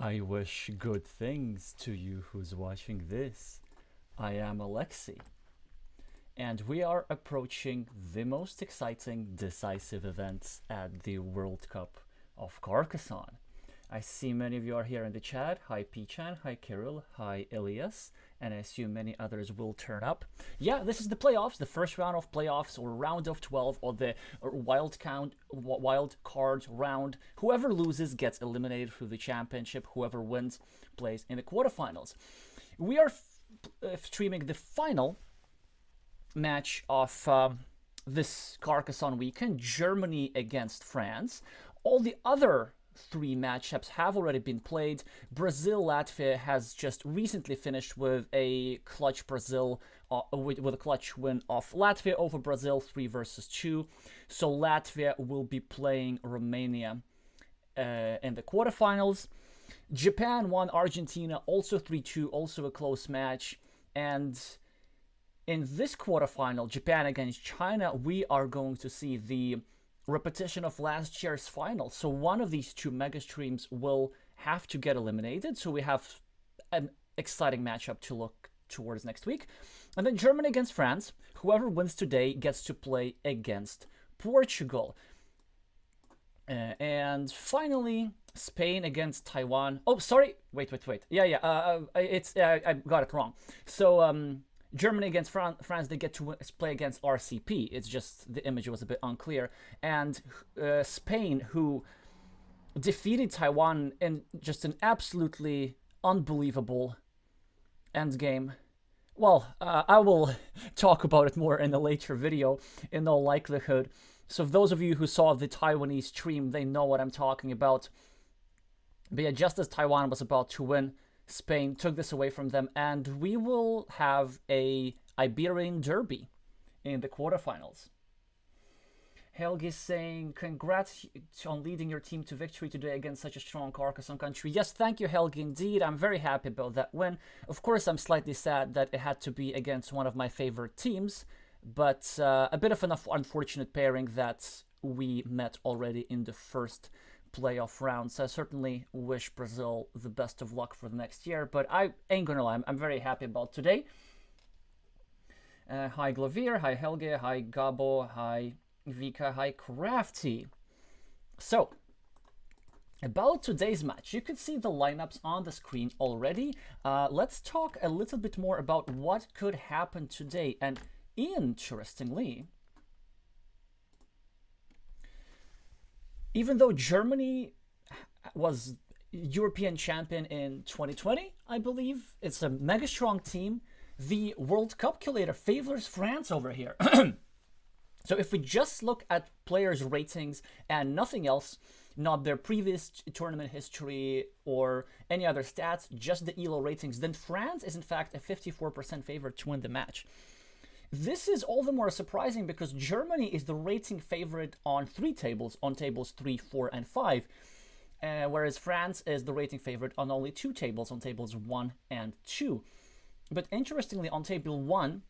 I wish good things to you who's watching this. I am Alexey, and we are approaching the most exciting, decisive events at the World Cup of Carcassonne. I see many of you are here in the chat. Hi Pichan, hi Kirill, hi Elias, and I assume many others will turn up. Yeah, this is the playoffs, the first round of playoffs, or round of 12, or the wild card round. Whoever loses gets eliminated through the championship. Whoever wins plays in the quarterfinals. We are streaming the final match of this Carcassonne weekend, Germany against France. All the other three matchups have already been played. Brazil-Latvia has just recently finished with a clutch with a clutch win of Latvia over Brazil, 3-2. So Latvia will be playing Romania in the quarterfinals. Japan won Argentina, also 3-2, also a close match. And in this quarterfinal, Japan against China, we are going to see the repetition of last year's final. So one of these two mega streams will have to get eliminated. So we have an exciting matchup to look towards next week. And then Germany against France. Whoever wins today gets to play against Portugal. And finally, Spain against Taiwan. Oh, sorry. Wait. Yeah. I got it wrong. So Germany against France, they get to play against RCP. It's just the image was a bit unclear. And Spain, who defeated Taiwan in just an absolutely unbelievable endgame. Well, I will talk about it more in a later video, in all likelihood. So those of you who saw the Taiwanese stream, they know what I'm talking about. But yeah, just as Taiwan was about to win, Spain took this away from them, and we will have a Iberian derby in the quarterfinals. Helgi is saying, congrats on leading your team to victory today against such a strong Carcassonne country. Yes, thank you, Helgi, indeed. I'm very happy about that win. Of course, I'm slightly sad that it had to be against one of my favorite teams, but a bit of an unfortunate pairing that we met already in the first playoff rounds. I certainly wish Brazil the best of luck for the next year, but I ain't gonna lie, I'm very happy about today. Hi Glavir, hi Helge, hi Gabo, hi Vika, hi Crafty. So, about today's match, you can see the lineups on the screen already. Let's talk a little bit more about what could happen today. And interestingly, even though Germany was European champion in 2020, I believe, it's a mega strong team, the World Cup calculator favors France over here. So if we just look at players' ratings and nothing else, not their previous tournament history or any other stats, just the ELO ratings, then France is in fact a 54% favorite to win the match. This is all the more surprising because Germany is the rating favorite on three tables, on tables 3, 4, and 5, whereas France is the rating favorite on only two tables, on tables 1 and 2. But interestingly, on table 1,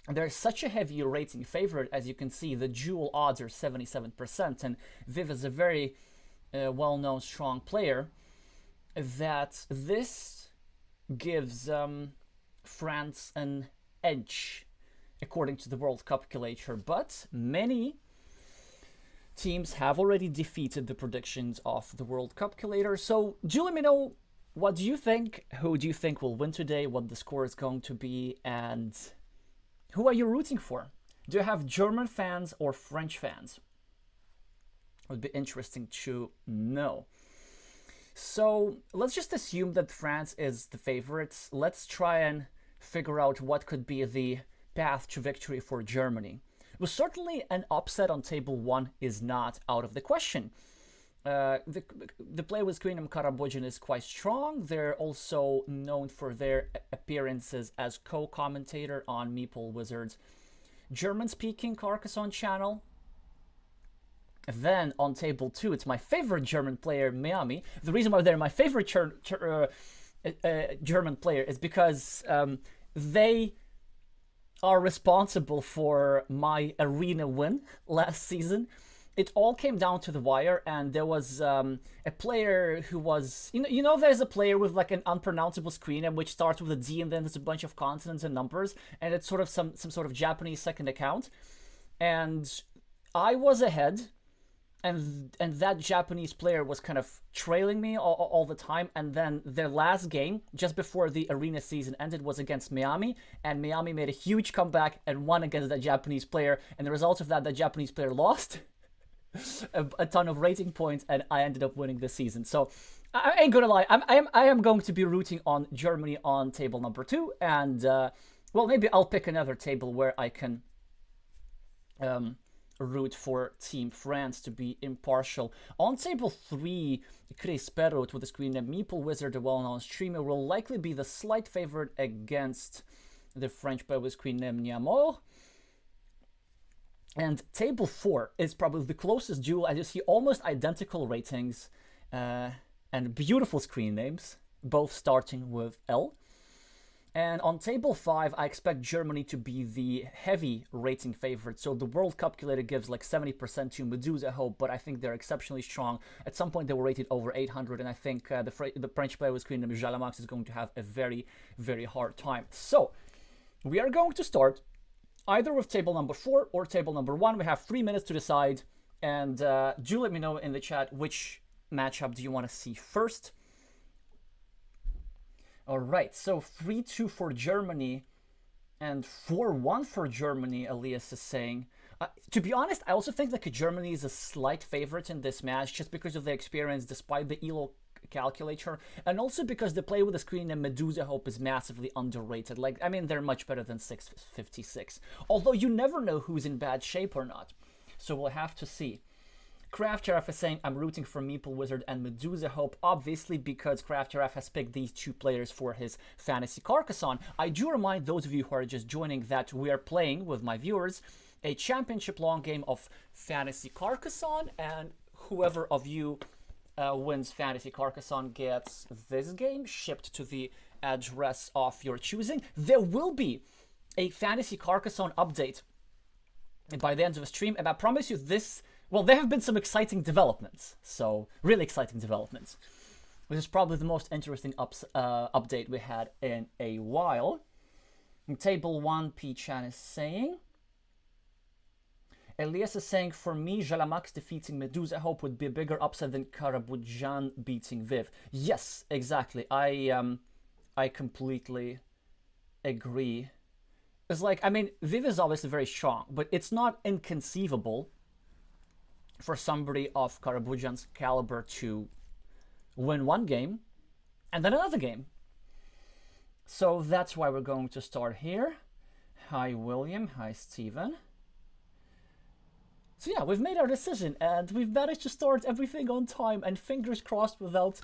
there's such a heavy rating favorite. As you can see, the dual odds are 77%, and Viv is a very well-known, strong player, that this gives France an edge according to the World Cup calculator. But many teams have already defeated the predictions of the World Cup calculator. So do let me know, what do you think? Who do you think will win today? What the score is going to be? And who are you rooting for? Do you have German fans or French fans? It would be interesting to know. So let's just assume that France is the favorites. Let's try and figure out what could be the path to victory for Germany. Well, certainly an upset on table 1 is not out of the question. The play with Queen Karabojin is quite strong. They're also known for their appearances as co-commentator on Meeple Wizards German-speaking Carcassonne channel. Then on table 2, it's my favorite German player, Miami. The reason why they're my favorite German player is because they are responsible for my arena win last season. it all came down to the wire, and there was a player who was, there's a player with like an unpronounceable screen name which starts with a D and then there's a bunch of consonants and numbers, and it's sort of some sort of Japanese second account, and I was ahead, and that Japanese player was kind of trailing me all the time. And then their last game, just before the arena season ended, was against Miami, and Miami made a huge comeback and won against that Japanese player. And the result of that, the Japanese player lost a ton of rating points, and I ended up winning this season. So I ain't gonna lie, I am going to be rooting on Germany on table number 2, and well, maybe I'll pick another table where I can root for Team France to be impartial. On table 3, Chris Perrot with the screen name Meeple Wizard, a well-known streamer, will likely be the slight favorite against the French player with screen name Niamor. And table 4 is probably the closest duel, as you see almost identical ratings and beautiful screen names, both starting with L. And on table 5, I expect Germany to be the heavy rating favorite. So the World Cup calculator gives like 70% to Medusa Hope, but I think they're exceptionally strong. At some point, they were rated over 800, and I think the French player with screen name Jalamax is going to have a very, very hard time. So we are going to start either with table number 4 or table number 1. We have 3 minutes to decide, and do let me know in the chat which matchup do you want to see first. All right, so 3-2 for Germany and 4-1 for Germany, Elias is saying. To be honest, I also think that Germany is a slight favorite in this match just because of their experience despite the ELO calculator, and also because the play with the screen and Medusa Hope is massively underrated. Like, I mean, they're much better than 656. Although you never know who's in bad shape or not. So we'll have to see. Craft Giraffe is saying, I'm rooting for Meeple Wizard and Medusa Hope, obviously because Craft Giraffe has picked these 2 players for his Fantasy Carcassonne. I do remind those of you who are just joining that we are playing with my viewers a championship long game of Fantasy Carcassonne, and whoever of you wins Fantasy Carcassonne gets this game shipped to the address of your choosing. There will be a Fantasy Carcassonne update by the end of the stream, and I promise you this. Well, there have been some exciting developments, so really exciting developments. Which is probably the most interesting update we had in a while. In table 1, P-Chan is saying. Elias is saying, for me, Jalamax defeating Medusa Hope would be a bigger upset than Karabujan beating Viv. Yes, exactly. I completely agree. It's like, I mean, Viv is obviously very strong, but it's not inconceivable for somebody of Karabujan's caliber to win one game and then another game. So that's why we're going to start here. Hi, William. Hi, Steven. So yeah, we've made our decision and we've managed to start everything on time and fingers crossed without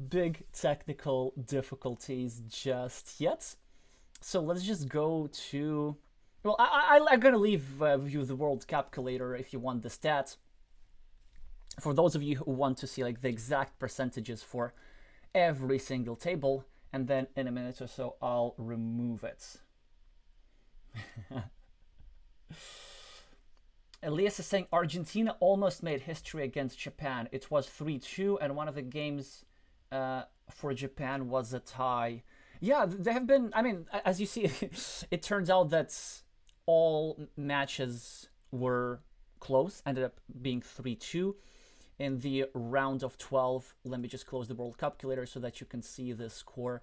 big technical difficulties just yet. So let's just go to... Well, I'm going to leave you the World Cup calculator if you want the stats. For those of you who want to see like the exact percentages for every single table, and then in a minute or so I'll remove it. Elias is saying Argentina almost made history against Japan. It was 3-2, and one of the games for Japan was a tie. Yeah, there have been, I mean, as you see, it turns out that all matches were close, ended up being 3-2 in the round of 12. Let me just close the World Cup calculator so that you can see the score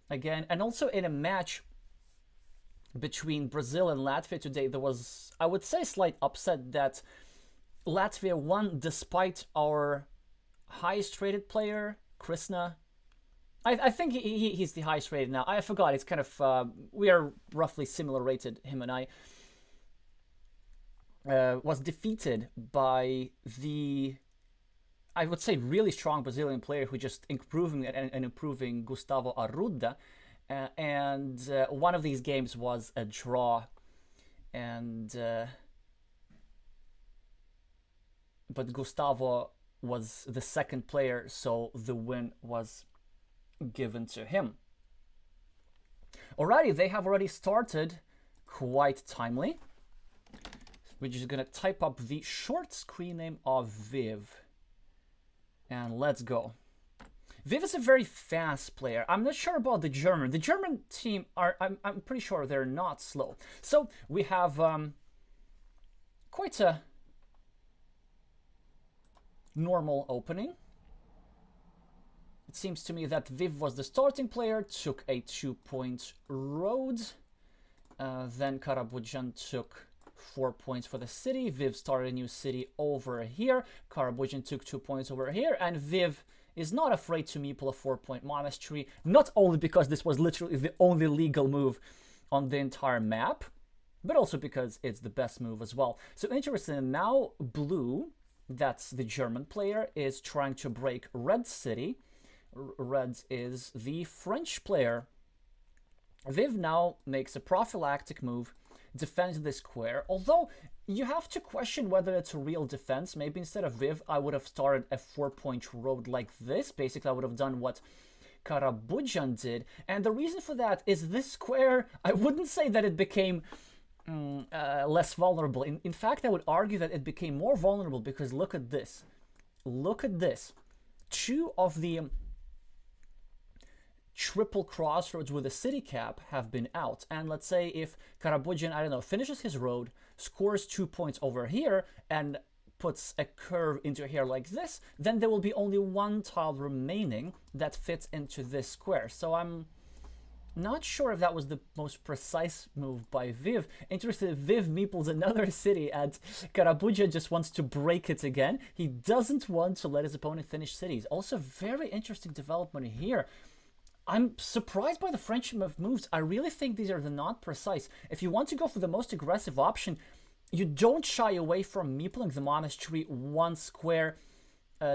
again. And also in a match between Brazil and Latvia today, there was, I would say, slight upset that Latvia won despite our highest rated player, Krishna. I think he's the highest rated now. I forgot. It's kind of, we are roughly similar rated, him and I. Was defeated by the, I would say, really strong Brazilian player who just improving and improving Gustavo Arruda. And one of these games was a draw. And but Gustavo was the second player, so the win was given to him. Alrighty, they have already started quite timely. We're just gonna type up the short screen name of Viv. And let's go. Viv is a very fast player. I'm not sure about the German. The German team are, I'm pretty sure they're not slow. So we have quite a normal opening. It seems to me that Viv was the starting player, took a 2-point road. Then Karabujan took 4 points for the city. Viv started a new city over here. Karabujan took 2 points over here. And Viv is not afraid to meeple a 4-point monastery, not only because this was literally the only legal move on the entire map, but also because it's the best move as well. So interesting, now Blue, that's the German player, is trying to break Red City. Red is the French player. Viv now makes a prophylactic move, defends the square, although you have to question whether it's a real defense. Maybe instead of Viv, I would have started a 4-point road like this. Basically, I would have done what Karabujan did. And the reason for that is this square, I wouldn't say that it became less vulnerable. In fact, I would argue that it became more vulnerable because look at this. Look at this. 2 of the triple crossroads with a city cap have been out. And let's say if Karabujan, I don't know, finishes his road, scores 2 points over here, and puts a curve into here like this, then there will be only 1 tile remaining that fits into this square. So I'm not sure if that was the most precise move by Viv. Interested, Viv meeples another city and Karabujan just wants to break it again. He doesn't want to let his opponent finish cities. Also, very interesting development here. I'm surprised by the French moves. I really think these are the not precise. If you want to go for the most aggressive option, you don't shy away from meepling the monastery 1 square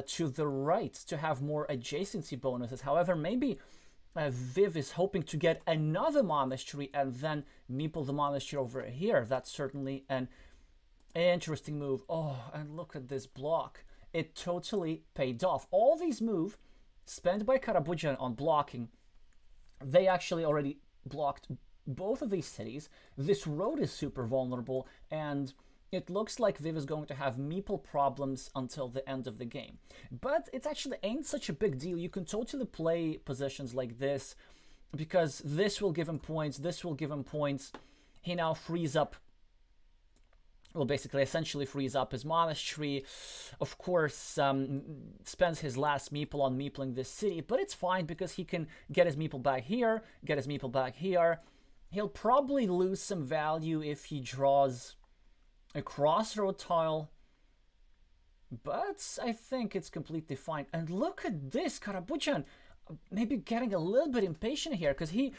to the right to have more adjacency bonuses. However, maybe Viv is hoping to get another monastery and then meeple the monastery over here. That's certainly an interesting move. Oh, and look at this block. It totally paid off. All these moves spent by Karabujan on blocking, they actually already blocked both of these cities. This road is super vulnerable, and it looks like Viv is going to have meeple problems until the end of the game. But it actually ain't such a big deal. You can totally play positions like this, because this will give him points, this will give him points. He now frees up, well, basically, essentially frees up his monastery. Of course, spends his last meeple on meepling this city, but it's fine because he can get his meeple back here, get his meeple back here. He'll probably lose some value if he draws a crossroad tile, but I think it's completely fine. And look at this, Karabujan, maybe getting a little bit impatient here because he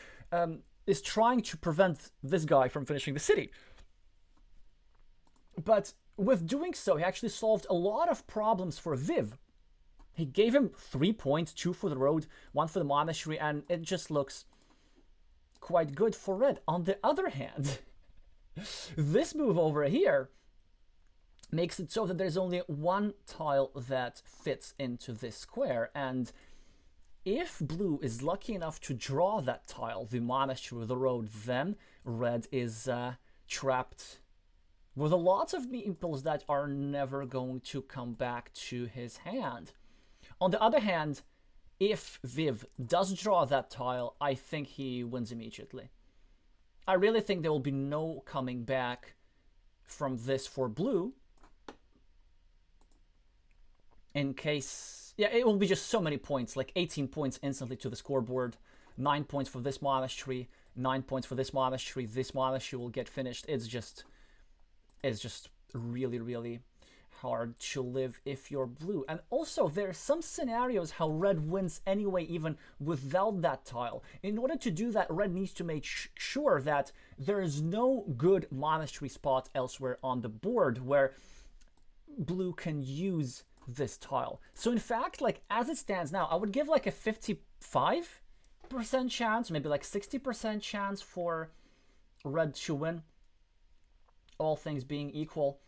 is trying to prevent this guy from finishing the city. But with doing so, he actually solved a lot of problems for Viv. He gave him 3 points, 2 for the road, 1 for the monastery, and it just looks quite good for Red. On the other hand, this move over here makes it so that there's only 1 tile that fits into this square, and if Blue is lucky enough to draw that tile, the monastery or the road, then Red is trapped with a lot of meeples that are never going to come back to his hand. On the other hand, if Viv does draw that tile, I think he wins immediately. I really think there will be no coming back from this for Blue. In case, yeah, it will be just so many points, like 18 points instantly to the scoreboard, 9 points for this monastery, 9 points for this monastery will get finished. It's just really, really hard to live if you're Blue. And also, there are some scenarios how Red wins anyway, even without that tile. In order to do that, Red needs to make sure that there is no good monastery spot elsewhere on the board where Blue can use this tile. So in fact, like as it stands now, I would give like a 55% chance, maybe like 60% chance for Red to win, all things being equal.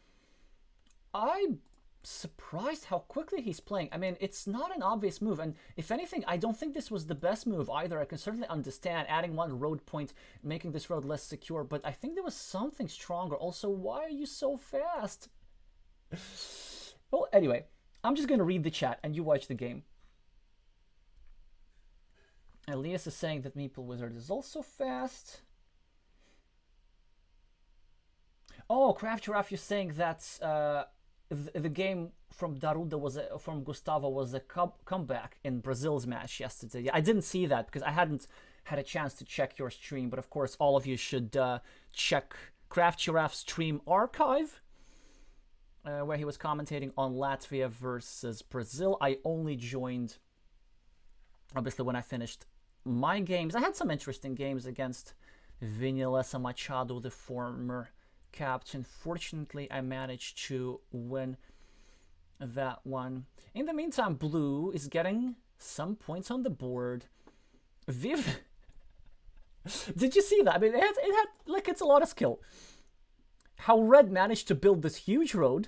I surprised how quickly he's playing. I mean, it's not an obvious move, and if anything, I don't think this was the best move either. I can certainly understand adding one road point, making this road less secure, but I think there was something stronger. Also, why are you so fast? Well, anyway, I'm just going to read the chat and you watch the game. Elias is saying that Meeple Wizard is also fast. Oh, Craft Giraffe, you're saying that the game from Daruda was from Gustavo was a comeback in Brazil's match yesterday. Yeah, I didn't see that because I hadn't had a chance to check your stream, but of course all of you should check Craft Giraffe's stream archive where he was commentating on Latvia versus Brazil. I only joined obviously when I finished my games. I had some interesting games against Vinilesa Machado, the former captain. Fortunately, I managed to win that one. In the meantime, Blue is getting some points on the board. Viv, did you see that? I mean, it had like, it's a lot of skill. How Red managed to build this huge road.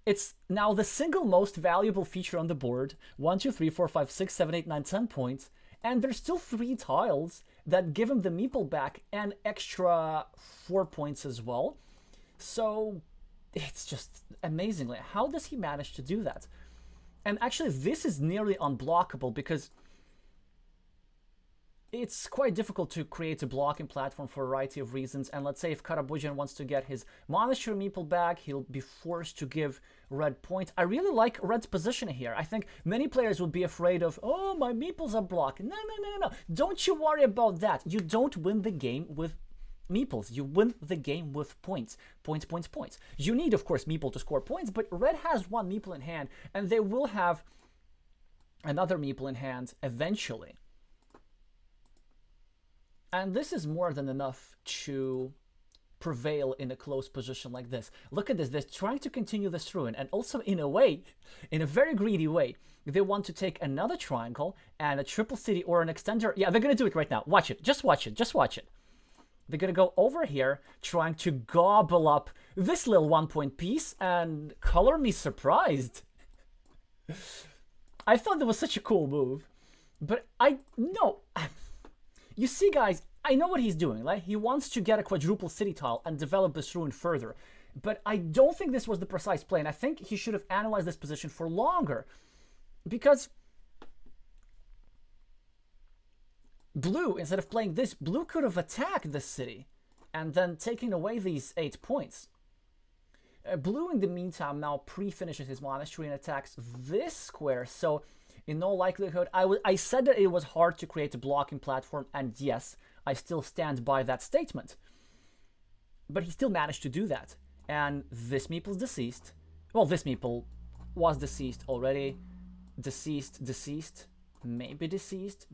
It's now the single most valuable feature on the board. 1, 2, 3, 4, 5, 6, 7, 8, 9, 10 points. And there's still 3 tiles that give him the meeple back and extra 4 points as well. So it's just amazingly. How does he manage to do that? And actually, this is nearly unblockable because it's quite difficult to create a blocking platform for a variety of reasons. And let's say if Karabujan wants to get his Monastery meeple back, he'll be forced to give Red points. I really like Red's position here. I think many players would be afraid of, oh, my meeples are blocked. No, no, no, no, no. Don't you worry about that. You don't win the game with meeples. You win the game with points. Points, points, points. You need, of course, meeple to score points, but Red has one meeple in hand, and they will have another meeple in hand eventually. And this is more than enough to prevail in a close position like this. Look at this. They're trying to continue this ruin. And also, in a way, in a very greedy way, they want to take another triangle and a triple city or an extender. Yeah, they're going to do it right now. Watch it. Just watch it. Just watch it. They're going to go over here, trying to gobble up this little 1-point piece. And color me surprised. I thought that was such a cool move. But no. You see, guys, I know what he's doing, right? He wants to get a quadruple city tile and develop this ruin further. But I don't think this was the precise play, and I think he should have analyzed this position for longer. Because Blue, instead of playing this, Blue could have attacked this city and then taken away these 8 points. Blue, in the meantime, now pre-finishes his Monastery and attacks this square, so in no likelihood, I said that it was hard to create a blocking platform, and yes, I still stand by that statement. But he still managed to do that. And this meeple's deceased. Well, this meeple was deceased already. Deceased. Maybe deceased.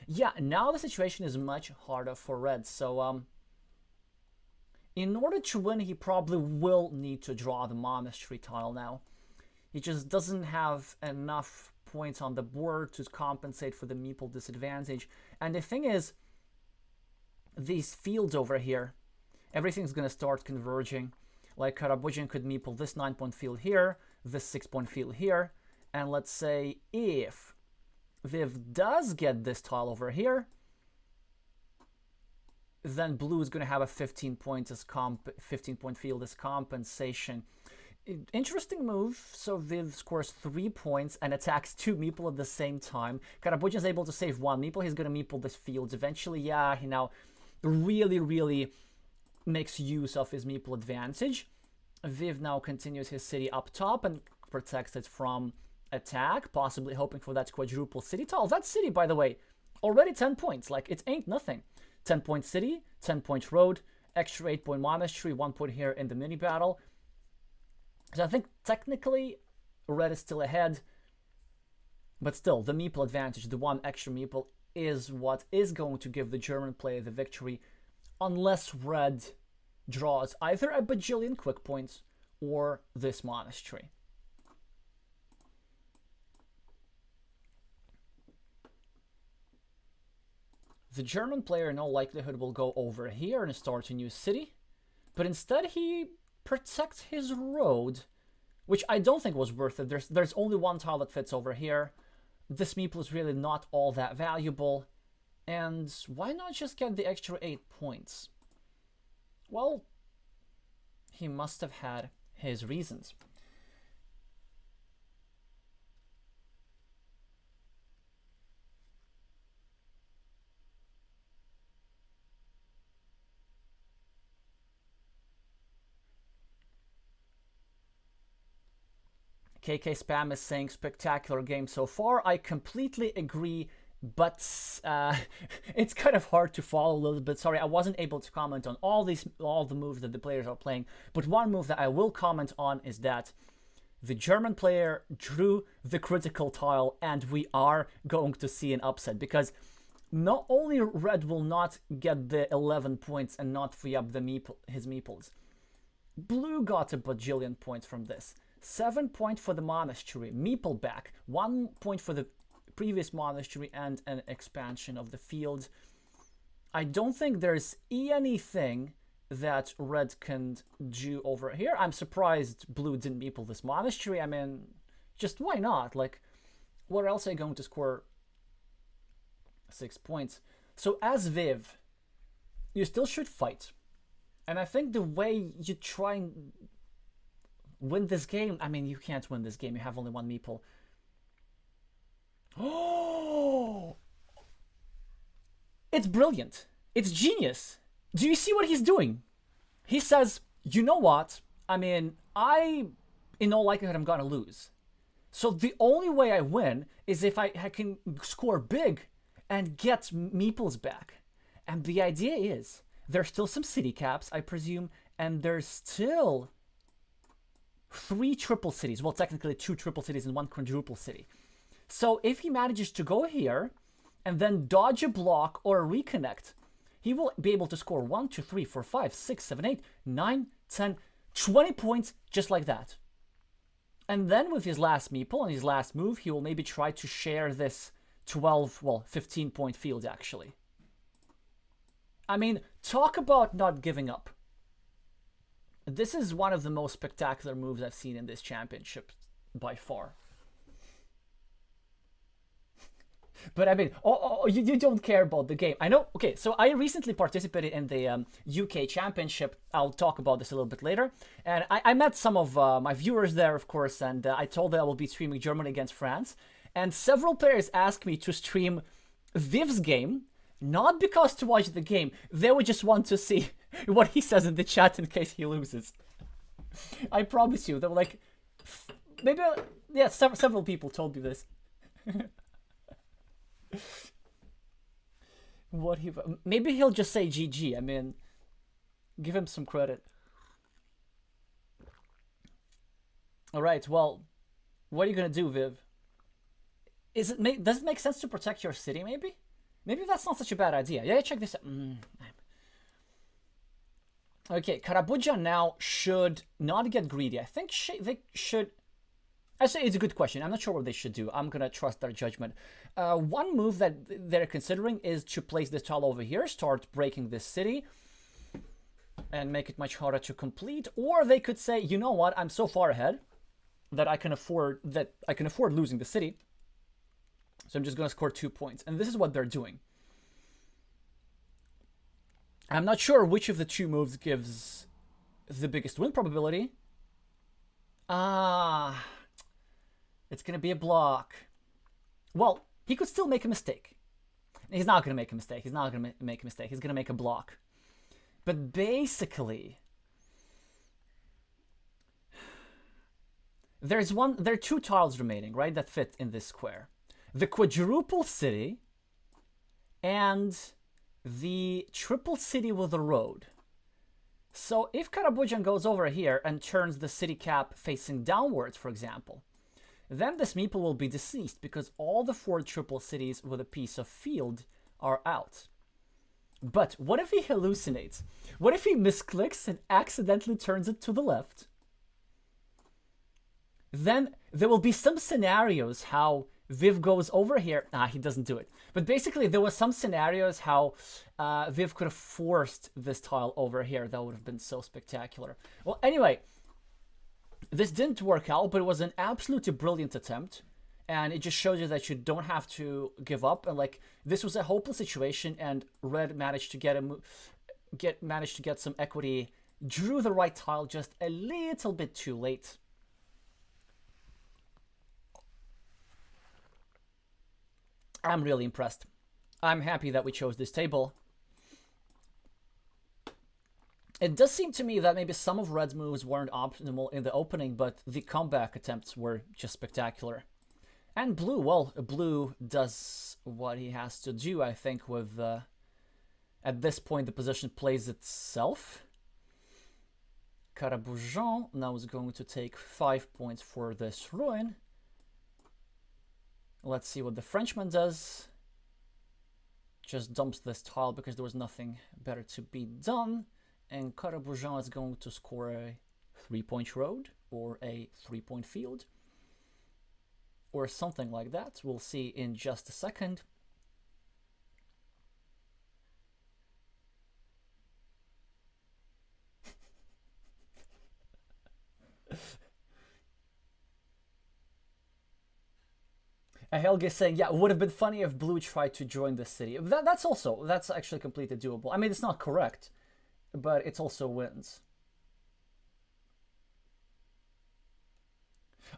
Yeah, now the situation is much harder for Red. So, in order to win, he probably will need to draw the Monastery tile now. He just doesn't have enough points on the board to compensate for the meeple disadvantage. And the thing is, these fields over here, everything's going to start converging. Like Karabujan could meeple this 9-point field here, this 6-point field here, and let's say if Viv does get this tile over here, then Blue is going to have a 15-point field as compensation. Interesting move. So Viv scores 3 points and attacks 2 meeple at the same time. Karabujan is able to save 1 meeple. He's going to meeple this field eventually. Yeah, he now really makes use of his meeple advantage. Viv now continues his city up top and protects it from attack, possibly hoping for that quadruple city tile. That city, by the way, already 10 points. Like, it ain't nothing. 10-point city, 10-point road, extra 8-point monastery, 1 point here in the mini battle. So I think technically Red is still ahead, but still the meeple advantage, the 1 extra meeple, is what is going to give the German player the victory, unless Red draws either a bajillion quick points or this monastery. The German player in all likelihood will go over here and start a new city, but instead he protects his road which I don't think was worth it. There's only one tile that fits over here. This meeple is really not all that valuable. And why not just get the extra 8 points? Well, he must have had his reasons. KK Spam is saying spectacular game so far. I completely agree, but it's kind of hard to follow a little bit. Sorry, I wasn't able to comment on all the moves that the players are playing. But one move that I will comment on is that the German player drew the critical tile, and we are going to see an upset, because not only Red will not get the 11 points and not free up his meeples, Blue got a bajillion points from this. 7 points for the monastery, meeple back, 1 point for the previous monastery, and an expansion of the field. I don't think there's anything that Red can do over here. I'm surprised Blue didn't meeple this monastery. I mean, just why not? Like, where else are you going to score 6 points? So as Viv, you still should fight. And I think the way you try and win this game, I mean, you can't win this game. You have only one meeple. Oh! It's brilliant. It's genius. Do you see what he's doing? He says, you know what? I mean, in all likelihood, I'm gonna lose. So the only way I win is if I can score big and get meeples back. And the idea is, there's still some city caps, I presume, and there's still 3 triple cities. Well, technically 2 triple cities and 1 quadruple city. So if he manages to go here and then dodge a block or a reconnect, he will be able to score 1, 2, 3, 4, 5, 6, 7, 8, 9, 10, 20 points just like that. And then with his last meeple and his last move, he will maybe try to share this 15 point field actually. I mean, talk about not giving up. This is one of the most spectacular moves I've seen in this championship by far. But I mean, you don't care about the game. I know, okay, so I recently participated in the UK Championship. I'll talk about this a little bit later. And I met some of my viewers there, of course, and I told them I will be streaming Germany against France. And several players asked me to stream Viv's game, not because to watch the game. They would just want to see what he says in the chat in case he loses. I promise you, they were like, maybe, yeah, several people told me this. Maybe he'll just say GG. I mean, give him some credit. All right. Well, what are you gonna do, Viv? Does it make sense to protect your city? Maybe that's not such a bad idea. Yeah, check this out. Okay, Karabuja now should not get greedy. I think they should. I say it's a good question. I'm not sure what they should do. I'm gonna trust their judgment. One move that they're considering is to place this tile over here, start breaking this city, and make it much harder to complete. Or they could say, you know what? I'm so far ahead that I can afford losing the city. So I'm just gonna score 2 points, and this is what they're doing. I'm not sure which of the 2 moves gives the biggest win probability. It's going to be a block. Well, he could still make a mistake. He's not going to make a mistake. He's not going to make a mistake. He's going to make a block. But basically, there are 2 tiles remaining, right, that fit in this square. The quadruple city and the triple city with a road. So if Karabujan goes over here and turns the city cap facing downwards, for example, then this meeple will be deceased because all the 4 triple cities with a piece of field are out. But what if he hallucinates? What if he misclicks and accidentally turns it to the left? Then there will be some scenarios how Viv goes over here. He doesn't do it. But basically, there was some scenarios how Viv could have forced this tile over here. That would have been so spectacular. Well, anyway, This didn't work out, but it was an absolutely brilliant attempt. And it just shows you that you don't have to give up. And like, this was a hopeless situation, and Red managed to get some equity, drew the right tile just a little bit too late. I'm really impressed. I'm happy that we chose this table. It does seem to me that maybe some of Red's moves weren't optimal in the opening, but the comeback attempts were just spectacular. And Blue, well, Blue does what he has to do, I think, with... at this point, the position plays itself. Caraboujan now is going to take 5 points for this ruin. Let's see what the Frenchman does. Just dumps this tile because there was nothing better to be done. And Caraboujan is going to score a 3-point road or a 3-point field. Or something like that. We'll see in just a second. Helge is saying, yeah, it would have been funny if Blue tried to join the city. That's actually completely doable. I mean, it's not correct, but it's also wins.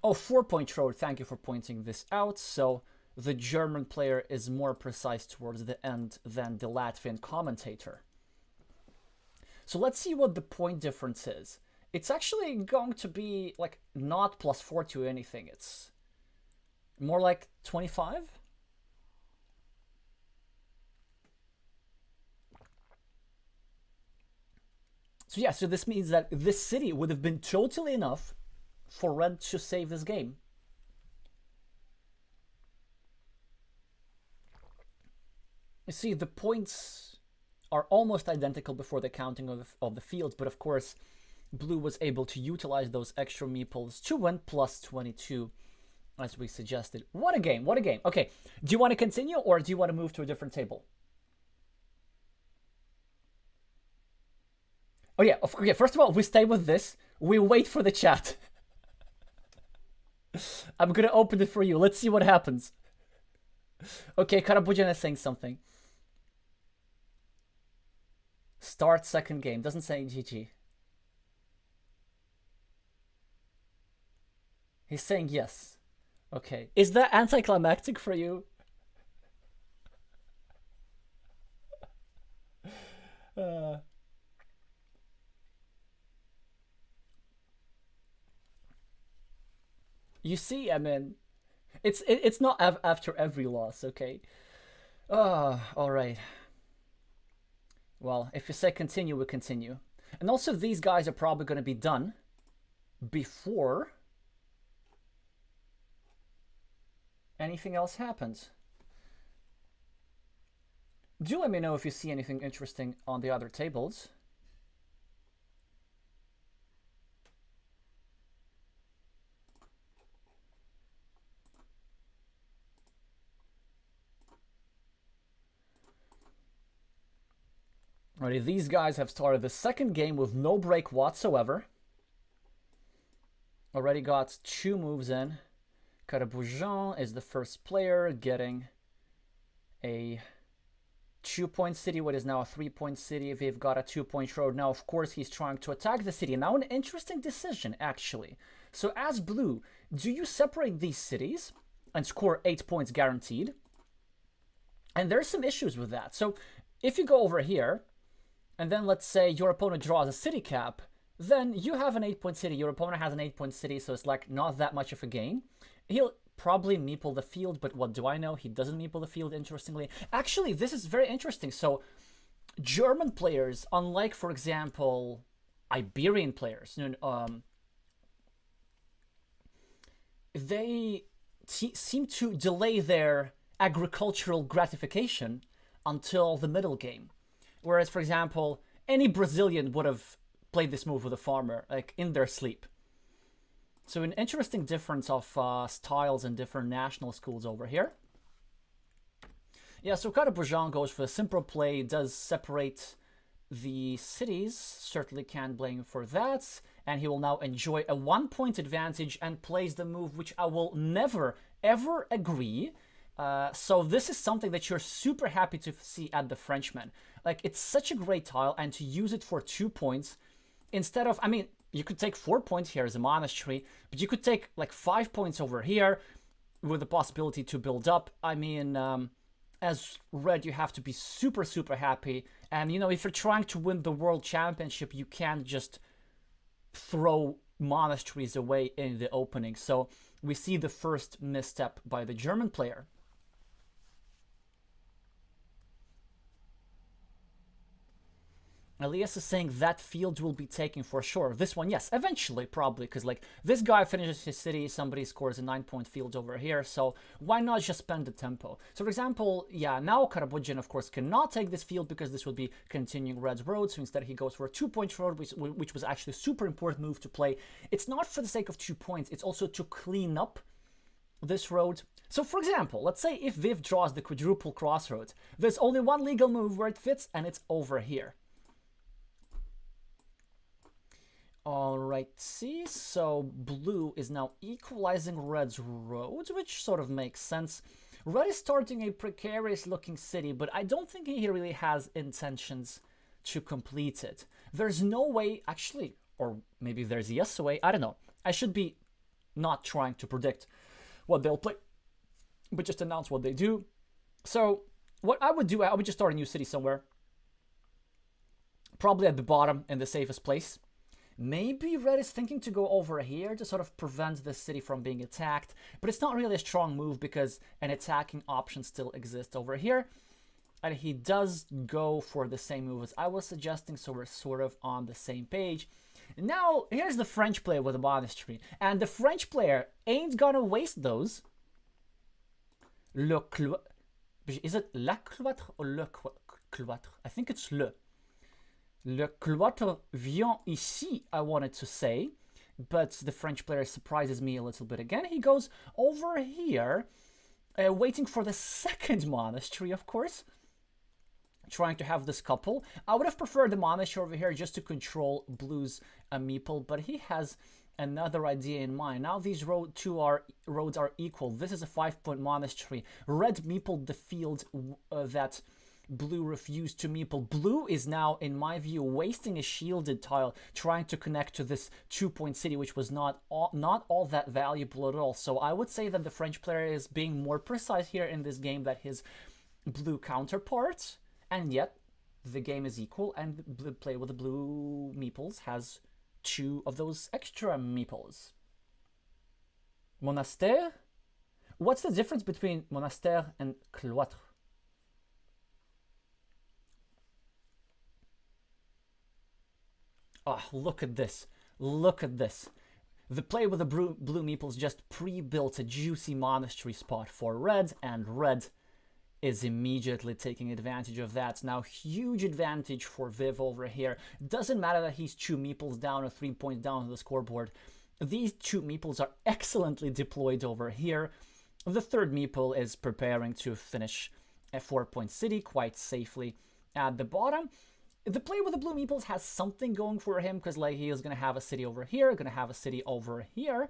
Oh, 4-point road, thank you for pointing this out. So the German player is more precise towards the end than the Latvian commentator. So let's see what the point difference is. It's actually going to be like not +4 to anything. It's more like 25? So yeah, so this means that this city would have been totally enough for Red to save this game. You see, the points are almost identical before the counting of the fields, but of course, Blue was able to utilize those extra meeples to win +22. As we suggested. What a game, what a game. Okay, do you want to continue or do you want to move to a different table? Oh yeah, okay, first of all, we stay with this. We wait for the chat. I'm gonna open it for you. Let's see what happens. Okay, Karabujan is saying something. Start second game. Doesn't say GG. He's saying yes. Okay. Is that anticlimactic for you? You see, I mean, it's not after every loss, okay? All right. Well, if you say continue, we continue. And also, these guys are probably going to be done before anything else happens. Do let me know if you see anything interesting on the other tables. Alrighty, these guys have started the second game with no break whatsoever. Already got 2 moves in. Caraboujan is the first player getting a 2-point city, what is now a 3-point city. They've got a 2-point road. Now, of course, he's trying to attack the city. Now, an interesting decision, actually. So, as Blue, do you separate these cities and score 8 points guaranteed? And there's some issues with that. So, if you go over here, and then let's say your opponent draws a city cap, then you have an 8-point city. Your opponent has an 8-point city, so it's like not that much of a gain. He'll probably meeple the field, but what do I know? He doesn't meeple the field, interestingly. Actually, this is very interesting. So, German players, unlike, for example, Iberian players, they seem to delay their agricultural gratification until the middle game. Whereas, for example, any Brazilian would have played this move with a farmer, like in their sleep. So an interesting difference of styles in different national schools over here. Yeah, so Caraboujan goes for a simple play, does separate the cities. Certainly can't blame for that. and he will now enjoy a 1-point advantage and plays the move which I will never, ever agree. So this is something that you're super happy to see at the Frenchman. Like, it's such a great tile, and to use it for 2 points instead of, I mean, you could take 4 points here as a monastery, but you could take like 5 points over here with the possibility to build up. I mean, as red, you have to be super, super happy. And, you know, if you're trying to win the world championship, you can't just throw monasteries away in the opening. So we see the first misstep by the German player. Elias is saying that field will be taken for sure. This one, yes, eventually, probably, because like this guy finishes his city, somebody scores a 9-point field over here, so why not just spend the tempo? So for example, yeah, now Karabudjan, of course, cannot take this field because this would be continuing Red's road, so instead he goes for a 2-point road, which was actually a super important move to play. It's not for the sake of 2 points, it's also to clean up this road. So for example, let's say if Viv draws the quadruple crossroads, there's only one legal move where it fits, and it's over here. Alright, see, so blue is now equalizing red's roads, which sort of makes sense. Red is starting a precarious looking city, but I don't think he really has intentions to complete it. There's no way, actually, or maybe there's a yes way, I don't know. I should be not trying to predict what they'll play, but just announce what they do. So what I would do, I would just start a new city somewhere. Probably at the bottom in the safest place. Maybe red is thinking to go over here to sort of prevent the city from being attacked, but it's not really a strong move because an attacking option still exists over here. And he does go for the same move as I was suggesting, so we're sort of on the same page. Now, here's the French player with a monastery, and the French player ain't gonna waste those. Is it la cloître or le cloître? I think it's le. Le cloître vient ici, I wanted to say, but the French player surprises me a little bit again. He goes over here, waiting for the second monastery, of course, trying to have this couple. I would have preferred the monastery over here just to control blue's meeple, but he has another idea in mind. Now these roads are equal. This is a 5-point monastery. Red meepled the field that blue refused to meeple. Blue is now, in my view, wasting a shielded tile trying to connect to this 2-point city, which was not all that valuable at all. So I would say that the French player is being more precise here in this game than his blue counterpart, and yet the game is equal, and the player with the blue meeples has 2 of those extra meeples. Monastère? What's the difference between monastère and cloître? Oh, look at this. Look at this. The player with the blue meeples just pre-built a juicy monastery spot for red, and red is immediately taking advantage of that. Now, huge advantage for Viv over here. Doesn't matter that he's 2 meeples down or 3 points down on the scoreboard. These 2 meeples are excellently deployed over here. The third meeple is preparing to finish a 4-point city quite safely at the bottom. The player with the blue meeples has something going for him, because like he is going to have a city over here, going to have a city over here,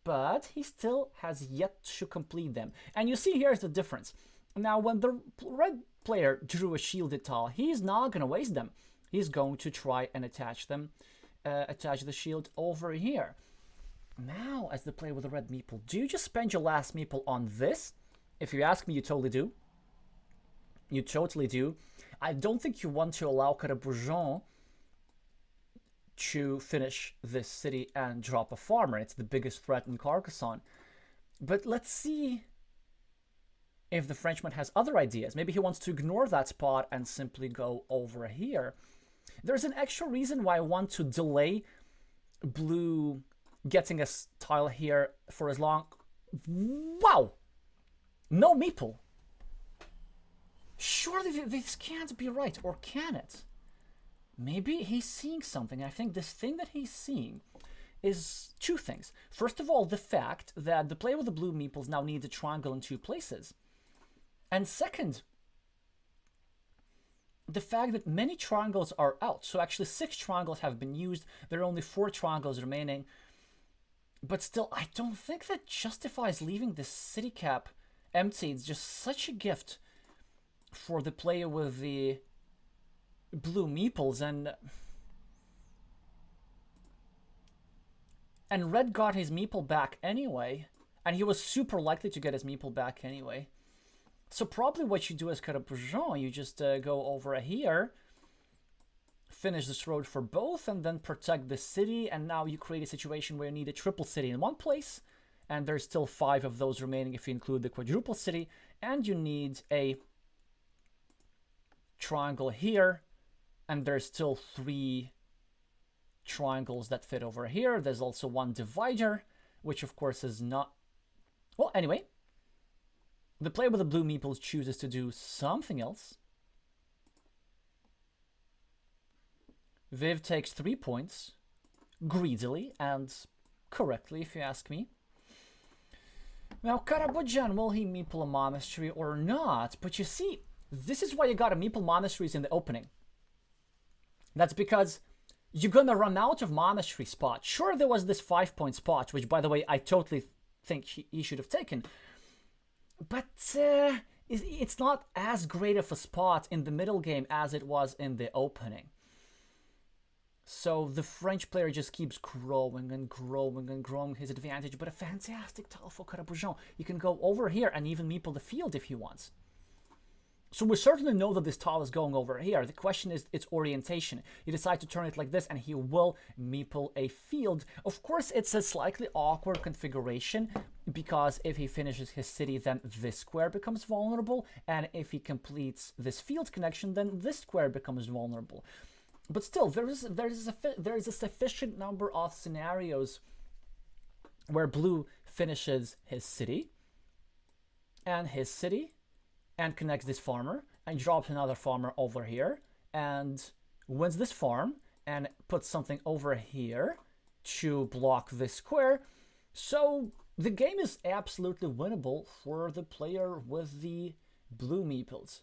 but he still has yet to complete them. And you see here's the difference. Now, when the red player drew a shielded tile, he's not going to waste them. He's going to try and attach them, attach the shield over here. Now, as the player with the red meeple, do you just spend your last meeple on this? If you ask me, you totally do. You totally do. I don't think you want to allow Carabudjan to finish this city and drop a farmer. It's the biggest threat in Carcassonne. But let's see if the Frenchman has other ideas. Maybe he wants to ignore that spot and simply go over here. There's an extra reason why I want to delay blue getting a tile here for as long. Wow! No meeple. Surely this can't be right, or can it? Maybe he's seeing something. I think this thing that he's seeing is 2 things. First of all, the fact that the player with the blue meeples now needs a triangle in 2 places. And second, the fact that many triangles are out. So actually 6 triangles have been used. There are only 4 triangles remaining. But still, I don't think that justifies leaving this city cap empty. It's just such a gift for the player with the blue meeples. And red got his meeple back anyway. And he was super likely to get his meeple back anyway. So probably what you do as Carcassonne, you just go over here, finish this road for both, and then protect the city. And now you create a situation where you need a triple city in one place, and there's still 5 of those remaining if you include the quadruple city. And you need a triangle here, and there's still 3 triangles that fit over here. There's also 1 divider, which of course is not... Well, anyway, the player with the blue meeples chooses to do something else. Viv takes 3 points, greedily and correctly, if you ask me. Now, Karabajan, will he meeple a monastery or not? But you see, this is why you gotta meeple monasteries in the opening. That's because you're gonna run out of monastery spots. Sure, there was this 5-point spot, which, by the way, I totally think he should have taken. But it's not as great of a spot in the middle game as it was in the opening. So the French player just keeps growing and growing and growing his advantage. But a fantastic tile for Carcassonne. You can go over here and even meeple the field if he wants. So we certainly know that this tile is going over here. The question is its orientation. You decide to turn it like this and he will meeple a field. Of course, it's a slightly awkward configuration because if he finishes his city, then this square becomes vulnerable. And if he completes this field connection, then this square becomes vulnerable. But still, there is a sufficient number of scenarios where blue finishes his city and his city, and connects this farmer, and drops another farmer over here, and wins this farm, and puts something over here to block this square. So the game is absolutely winnable for the player with the blue meeples,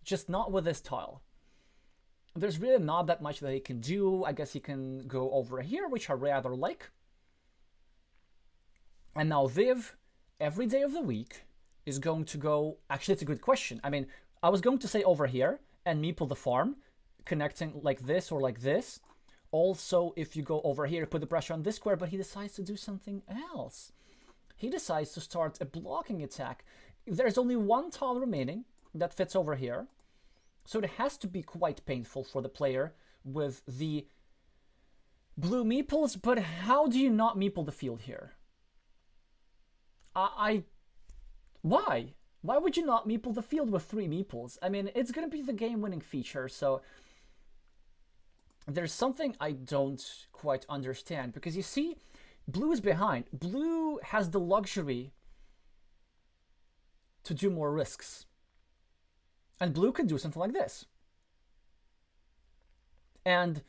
just not with this tile. There's really not that much that he can do. I guess he can go over here, which I rather like. And now Viv, every day of the week, is going to go... Actually, it's a good question. I mean, I was going to say over here and meeple the farm, connecting like this or like this. Also, if you go over here, put the pressure on this square, but he decides to do something else. He decides to start a blocking attack. There's only 1 tile remaining that fits over here. So it has to be quite painful for the player with the blue meeples. But how do you not meeple the field here? Why? Why would you not meeple the field with 3 meeples? I mean, it's going to be the game-winning feature, so there's something I don't quite understand. Because you see, blue is behind. Blue has the luxury to do more risks. And blue can do something like this. And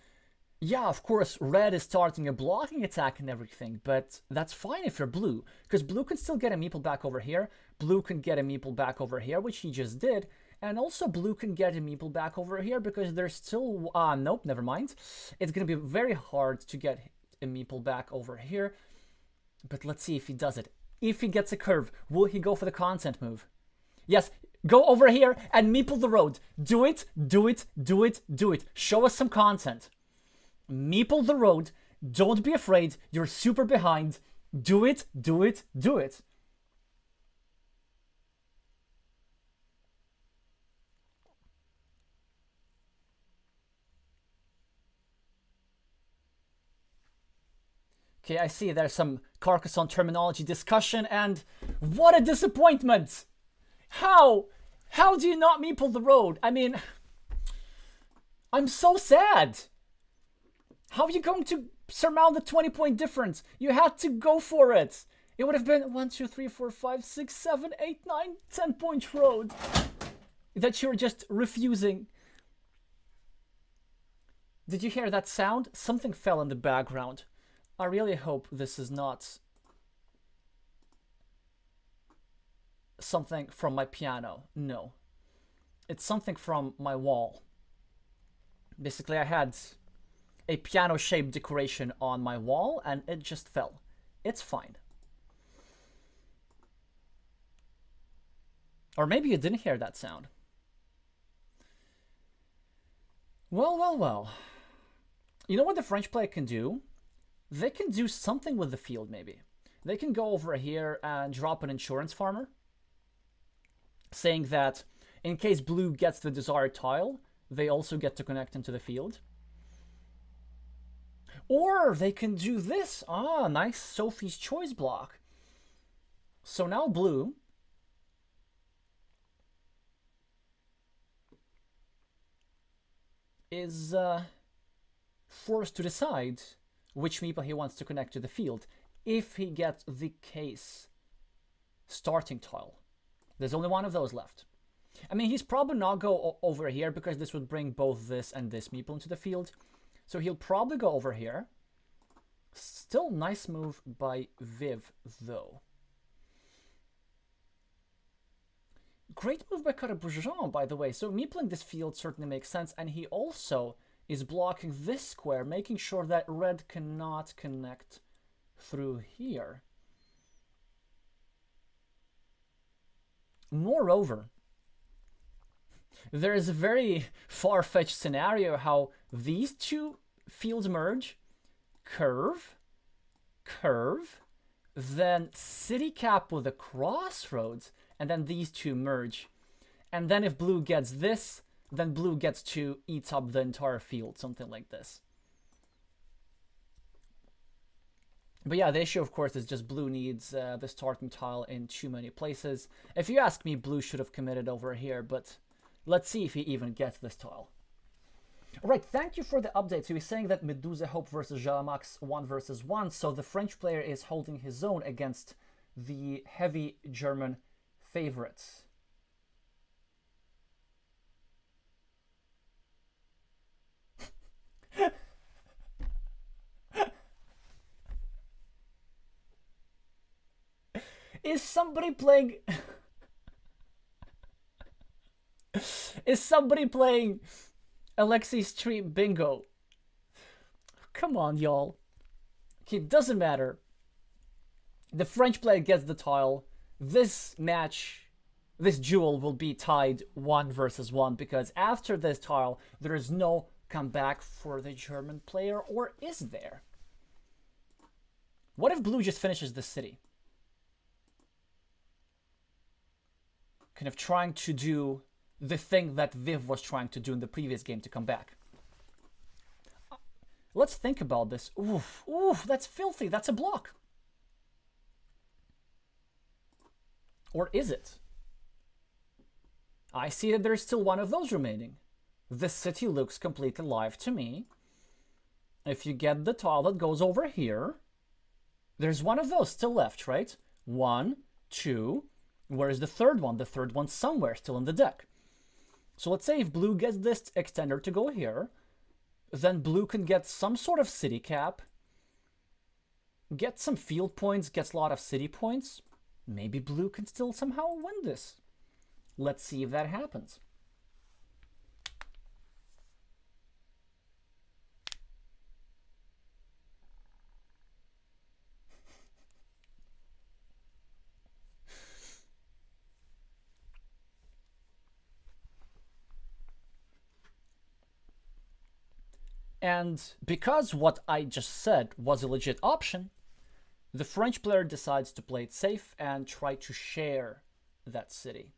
yeah, of course, red is starting a blocking attack and everything, but that's fine if you're blue, because blue can still get a meeple back over here. Blue can get a meeple back over here, which he just did. And also blue can get a meeple back over here because there's still... nope, never mind. It's going to be very hard to get a meeple back over here. But let's see if he does it. If he gets a curve, will he go for the content move? Yes, go over here and meeple the road. Do it, do it, do it, do it. Show us some content. Meeple the road. Don't be afraid. You're super behind. Do it, do it, do it. Okay, I see there's some Carcassonne terminology discussion, and what a disappointment! How? How do you not meeple the road? I mean, I'm so sad. How are you going to surmount the 20-point difference? You had to go for it. It would have been 1, 2, 3, 4, 5, 6, 7, 8, 9, 10-point road that you're just refusing. Did you hear that sound? Something fell in the background. I really hope this is not something from my piano. No. It's something from my wall. Basically, I had a piano-shaped decoration on my wall and it just fell. It's fine. Or maybe you didn't hear that sound. Well, well, well. You know what the French player can do? They can do something with the field, maybe. They can go over here and drop an insurance farmer, saying that in case blue gets the desired tile, they also get to connect into the field. Or they can do this. Ah, nice Sophie's Choice block. So now blue is forced to decide which meeple he wants to connect to the field if he gets the case starting tile. There's only one of those left. I mean, he's probably not go over here because this would bring both this and this meeple into the field. So he'll probably go over here. Still nice move by Viv, though. Great move by Carcassonne, by the way. So meepling this field certainly makes sense. And he also is blocking this square, making sure that red cannot connect through here. Moreover, there is a very far-fetched scenario how these two fields merge, curve, curve, then city cap with a crossroads, and then these two merge. And then if blue gets this, then blue gets to eat up the entire field, something like this. But yeah, the issue, of course, is just blue needs the starting tile in too many places. If you ask me, blue should have committed over here, but let's see if he even gets this tile. All right, thank you for the update. So he's saying that Medusa Hope versus Jalamax 1 versus 1. So the French player is holding his own against the heavy German favorites. Is somebody playing... Is somebody playing Alexey Street Bingo? Come on, y'all. It doesn't matter. The French player gets the tile. This match, this duel will be tied 1 versus 1 because after this tile, there is no comeback for the German player, or is there? What if blue just finishes the city? Kind of trying to do the thing that Viv was trying to do in the previous game to come back. Let's think about this. Oof, oof, that's filthy. That's a block. Or is it? I see that there's still one of those remaining. The city looks completely live to me. If you get the tile that goes over here, there's one of those still left, right? 1, 2. Where is the third one? The third one's somewhere still in the deck. So let's say if blue gets this extender to go here, then blue can get some sort of city cap, get some field points, gets a lot of city points. Maybe blue can still somehow win this. Let's see if that happens. And because what I just said was a legit option, the French player decides to play it safe and try to share that city.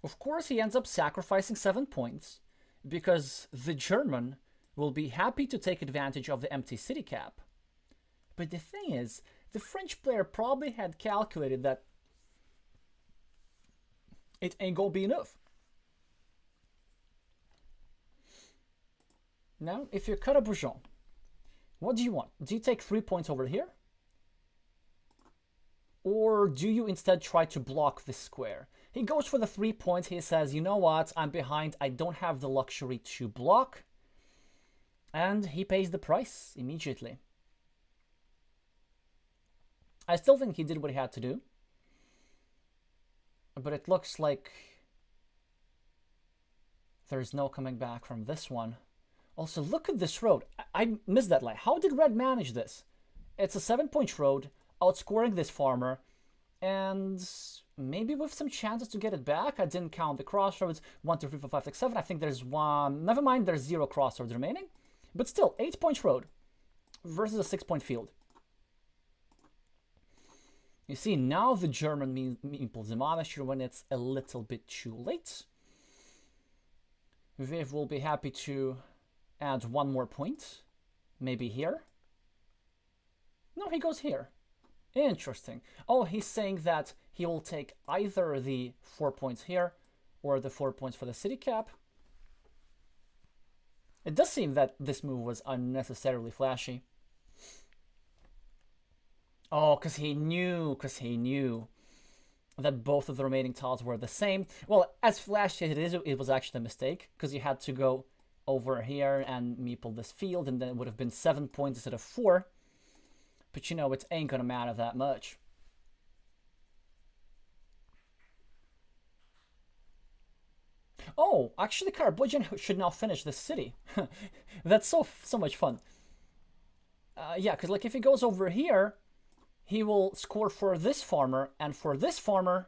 Of course, he ends up sacrificing 7 points because the German will be happy to take advantage of the empty city cap. But the thing is, the French player probably had calculated that it ain't gonna be enough. Now, if you're Carcassonne, what do you want? Do you take 3 points over here? Or do you instead try to block this square? He goes for the 3 points. He says, you know what? I'm behind. I don't have the luxury to block. And he pays the price immediately. I still think he did what he had to do. But it looks like There's no coming back from this one. Also, look at this road. I missed that line. How did Red manage this? It's a 7-point road, outscoring this farmer, and maybe with some chances to get it back. I didn't count the crossroads. 1, 2, 3, 4, 5, 6, 7. I think there's one. Never mind, there's 0 crossroads remaining. But still, 8-point road versus a 6-point field. You see, now the German meeples demolish when it's a little bit too late. Viv will be happy to add 1 more point. Maybe here. No, he goes here. Interesting. Oh, he's saying that he will take either the 4 points here or the 4 points for the city cap. It does seem that this move was unnecessarily flashy. Oh, because he knew that both of the remaining tiles were the same. Well, as flashy as it is, it was actually a mistake, because you had to go over here and meeple this field, and then it would have been 7 points instead of 4. But you know, it ain't gonna matter that much. Oh, actually, Carbogen should now finish this city. That's so much fun. Yeah, because like if he goes over here, he will score for this farmer and for this farmer,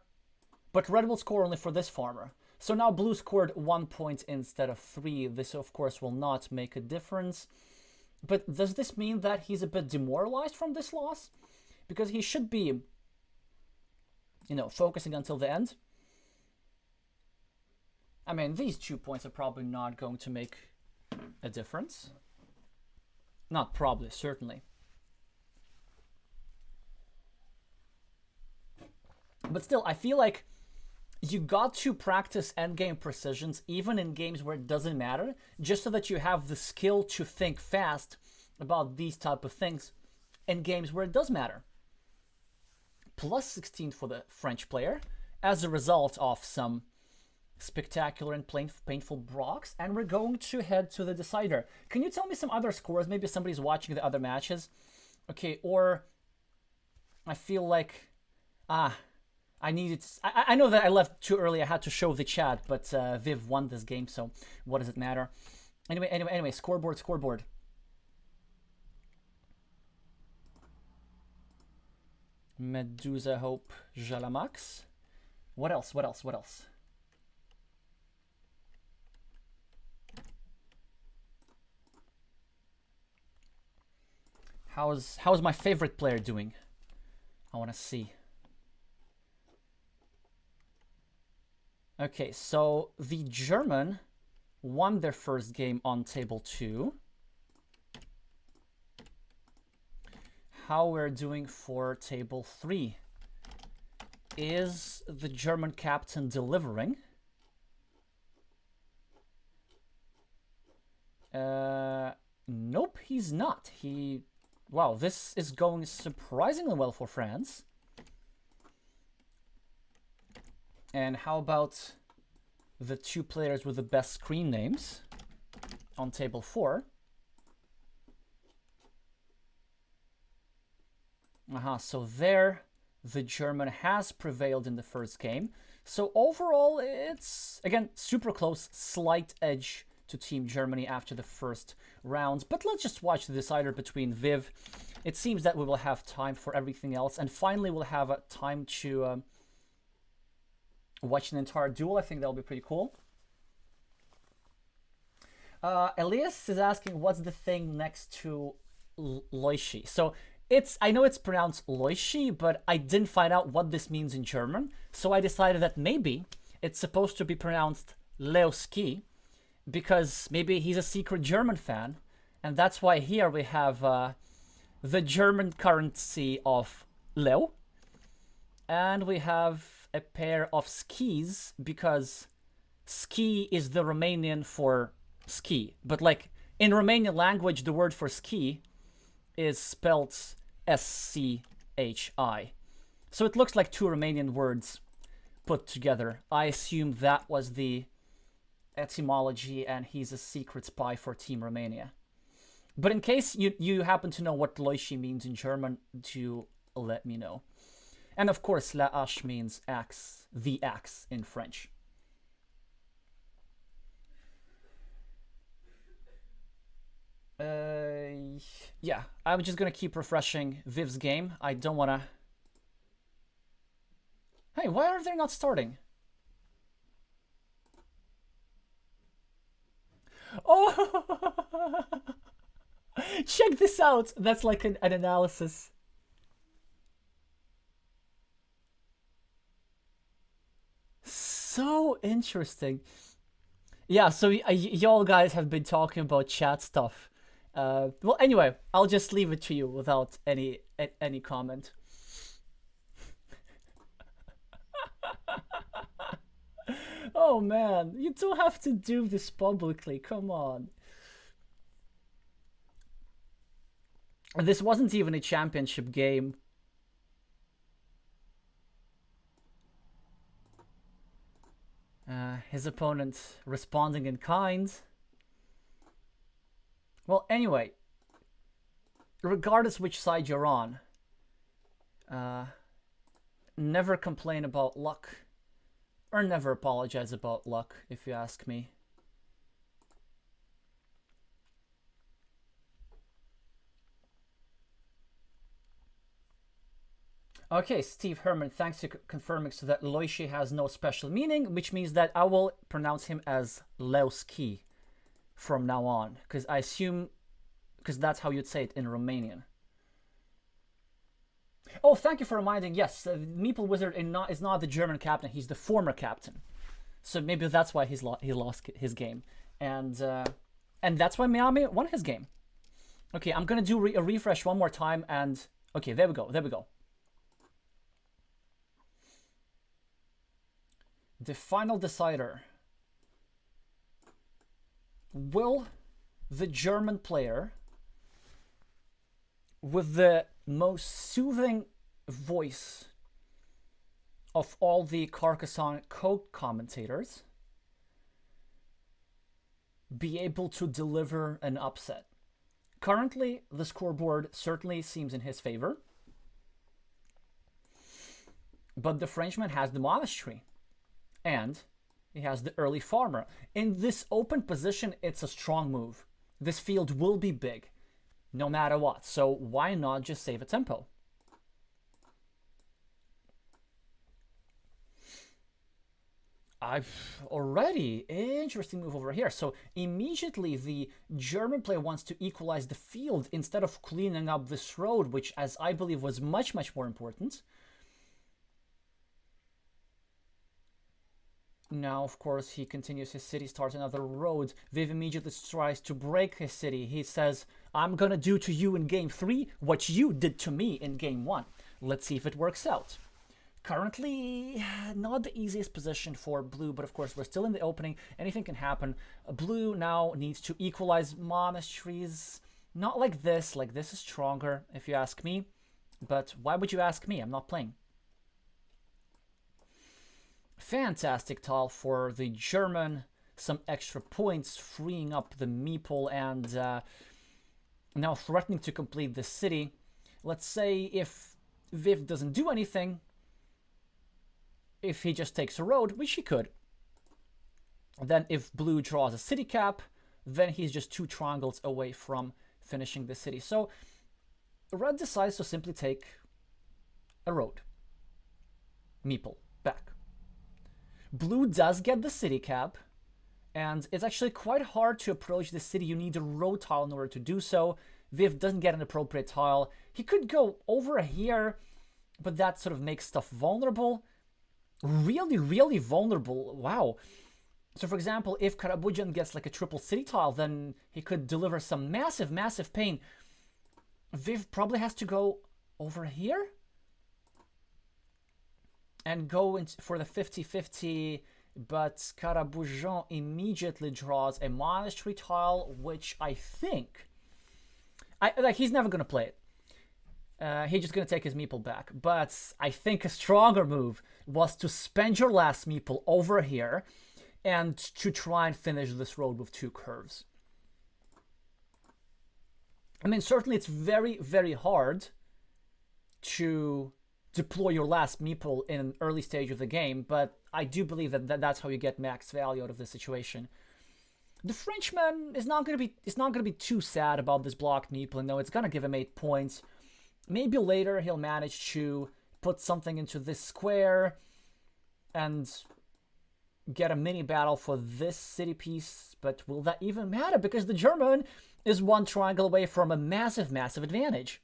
but Red will score only for this farmer. So now Blue scored 1 point instead of 3. This, of course, will not make a difference. But does this mean that he's a bit demoralized from this loss? Because he should be, you know, focusing until the end. I mean, these 2 points are probably not going to make a difference. Not probably, certainly. But still, I feel like you got to practice endgame precisions even in games where it doesn't matter, just so that you have the skill to think fast about these type of things in games where it does matter. Plus 16 for the French player as a result of some spectacular and painful blocks, and we're going to head to the decider. Can you tell me some other scores? Maybe somebody's watching the other matches. Okay, or I feel like I needed. I know that I left too early. I had to show the chat, but Viv won this game, so what does it matter? Anyway, scoreboard. Medusa Hope Jalamax. What else? How's my favorite player doing? I want to see. Okay, so the German won their first game on table 2. How we're doing for table 3? Is the German captain delivering? Nope, he's not. Wow, this is going surprisingly well for France. And how about the 2 players with the best screen names on table 4? So there the German has prevailed in the first game. So overall, it's, again, super close, slight edge to Team Germany after the first rounds. But let's just watch the decider between Viv. It seems that we will have time for everything else. And finally, we'll have time to watch an entire duel. I think that'll be pretty cool. Elias is asking, what's the thing next to Loishi? So I know it's pronounced Loishi, but I didn't find out what this means in German. So I decided that maybe it's supposed to be pronounced Leoski, because maybe he's a secret German fan. And that's why here we have the German currency of Leo. And we have a pair of skis, because ski is the Romanian for ski. But like in Romanian language, the word for ski is spelled S-C-H-I. So it looks like 2 Romanian words put together. I assume that was the etymology, and he's a secret spy for Team Romania. But in case you happen to know what Loishi means in German, do let me know. And of course, la hache means axe, the axe in French. Yeah, I'm just gonna keep refreshing Viv's game. I don't wanna. Hey, why are they not starting? Oh, check this out. That's like an analysis. So interesting. Yeah, so y'all guys have been talking about chat stuff. Well, anyway, I'll just leave it to you without any comment. Oh man, you don't have to do this publicly. Come on. This wasn't even a championship game. His opponent responding in kind. Well, anyway, regardless which side you're on, uh, never complain about luck, or never apologize about luck, if you ask me. Okay, Steve Herman, thanks for confirming so that Loishi has no special meaning, which means that I will pronounce him as Leuski from now on, because I assume, because that's how you'd say it in Romanian. Oh, thank you for reminding. Yes, Meeple Wizard is not the German captain; he's the former captain. So maybe that's why he lost his game, and that's why Miami won his game. Okay, I'm gonna do a refresh one more time, and okay, there we go. There we go. The final decider. Will the German player with the most soothing voice of all the Carcassonne co-commentators be able to deliver an upset? Currently, the scoreboard certainly seems in his favor, but the Frenchman has the monastery, and he has the early farmer. In this open position, it's a strong move. This field will be big, no matter what, so why not just save a tempo? I've already interesting move over here. So immediately the German player wants to equalize the field instead of cleaning up this road, which, as I believe, was much more important. Now, of course, he continues his city, starts another road. Viv immediately tries to break his city. He says, I'm gonna do to you in game 3 what you did to me in game 1. Let's see if it works out. Currently, not the easiest position for blue, but of course, we're still in the opening. Anything can happen. Blue now needs to equalize monasteries. Not like this. Like this is stronger, if you ask me. But why would you ask me? I'm not playing. Fantastic tile for the German. Some extra points, freeing up the meeple and now threatening to complete the city. Let's say if Viv doesn't do anything, if he just takes a road, which he could, then if blue draws a city cap, then he's just 2 triangles away from finishing the city. So red decides to simply take a road. Meeple, back. Blue does get the city cap, and it's actually quite hard to approach the city. You need a road tile in order to do so. Viv doesn't get an appropriate tile. He could go over here, but that sort of makes stuff vulnerable. Really vulnerable. Wow. So for example, if Karabujan gets like a triple city tile, then he could deliver some massive pain. Viv probably has to go over here and go for the 50-50, but Karabujan immediately draws a monastery tile, which I think he's never gonna play it. He's just going to take his meeple back. But I think a stronger move was to spend your last meeple over here and to try and finish this road with 2 curves. I mean, certainly it's very hard to deploy your last meeple in an early stage of the game, but I do believe that that's how you get max value out of the situation. The Frenchman is not gonna be too sad about this blocked meeple. No, it's gonna give him 8 points. Maybe later he'll manage to put something into this square and get a mini battle for this city piece, but will that even matter? Because the German is 1 triangle away from a massive, massive advantage.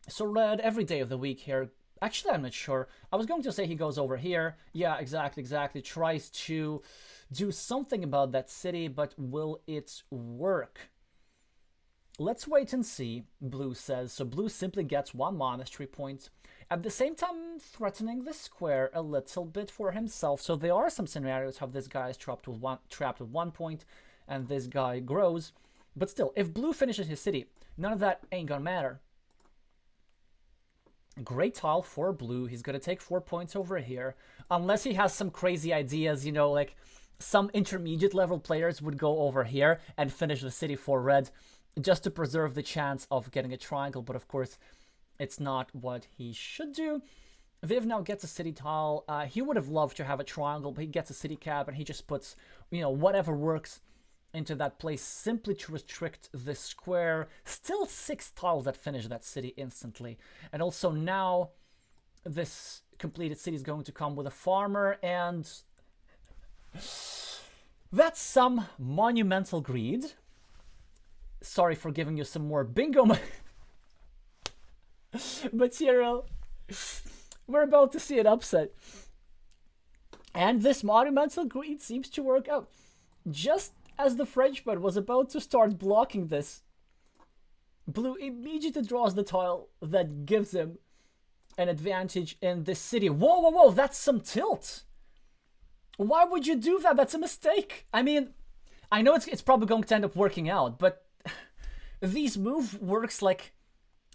So red every day of the week here. Actually, I'm not sure. I was going to say he goes over here. Yeah, exactly. Tries to do something about that city, but will it work? Let's wait and see, blue says. So blue simply gets 1 monastery point. At the same time, threatening the square a little bit for himself. So there are some scenarios how this guy is trapped with 1 point and this guy grows. But still, if blue finishes his city, none of that ain't gonna matter. Great tile for blue. He's gonna take 4 points over here. Unless he has some crazy ideas, you know, like some intermediate level players would go over here and finish the city for red just to preserve the chance of getting a triangle. But of course, it's not what he should do. Viv now gets a city tile. He would have loved to have a triangle, but he gets a city cap and he just puts, you know, whatever works into that place simply to restrict this square. Still 6 tiles that finish that city instantly. And also now this completed city is going to come with a farmer, and that's some monumental greed. Sorry for giving you some more bingo material. We're about to see an upset. And this monumental greed seems to work out. Just as the Frenchman was about to start blocking this, blue immediately draws the tile that gives him an advantage in this city. Whoa, that's some tilt. Why would you do that? That's a mistake. I mean, I know it's probably going to end up working out, but these move works like,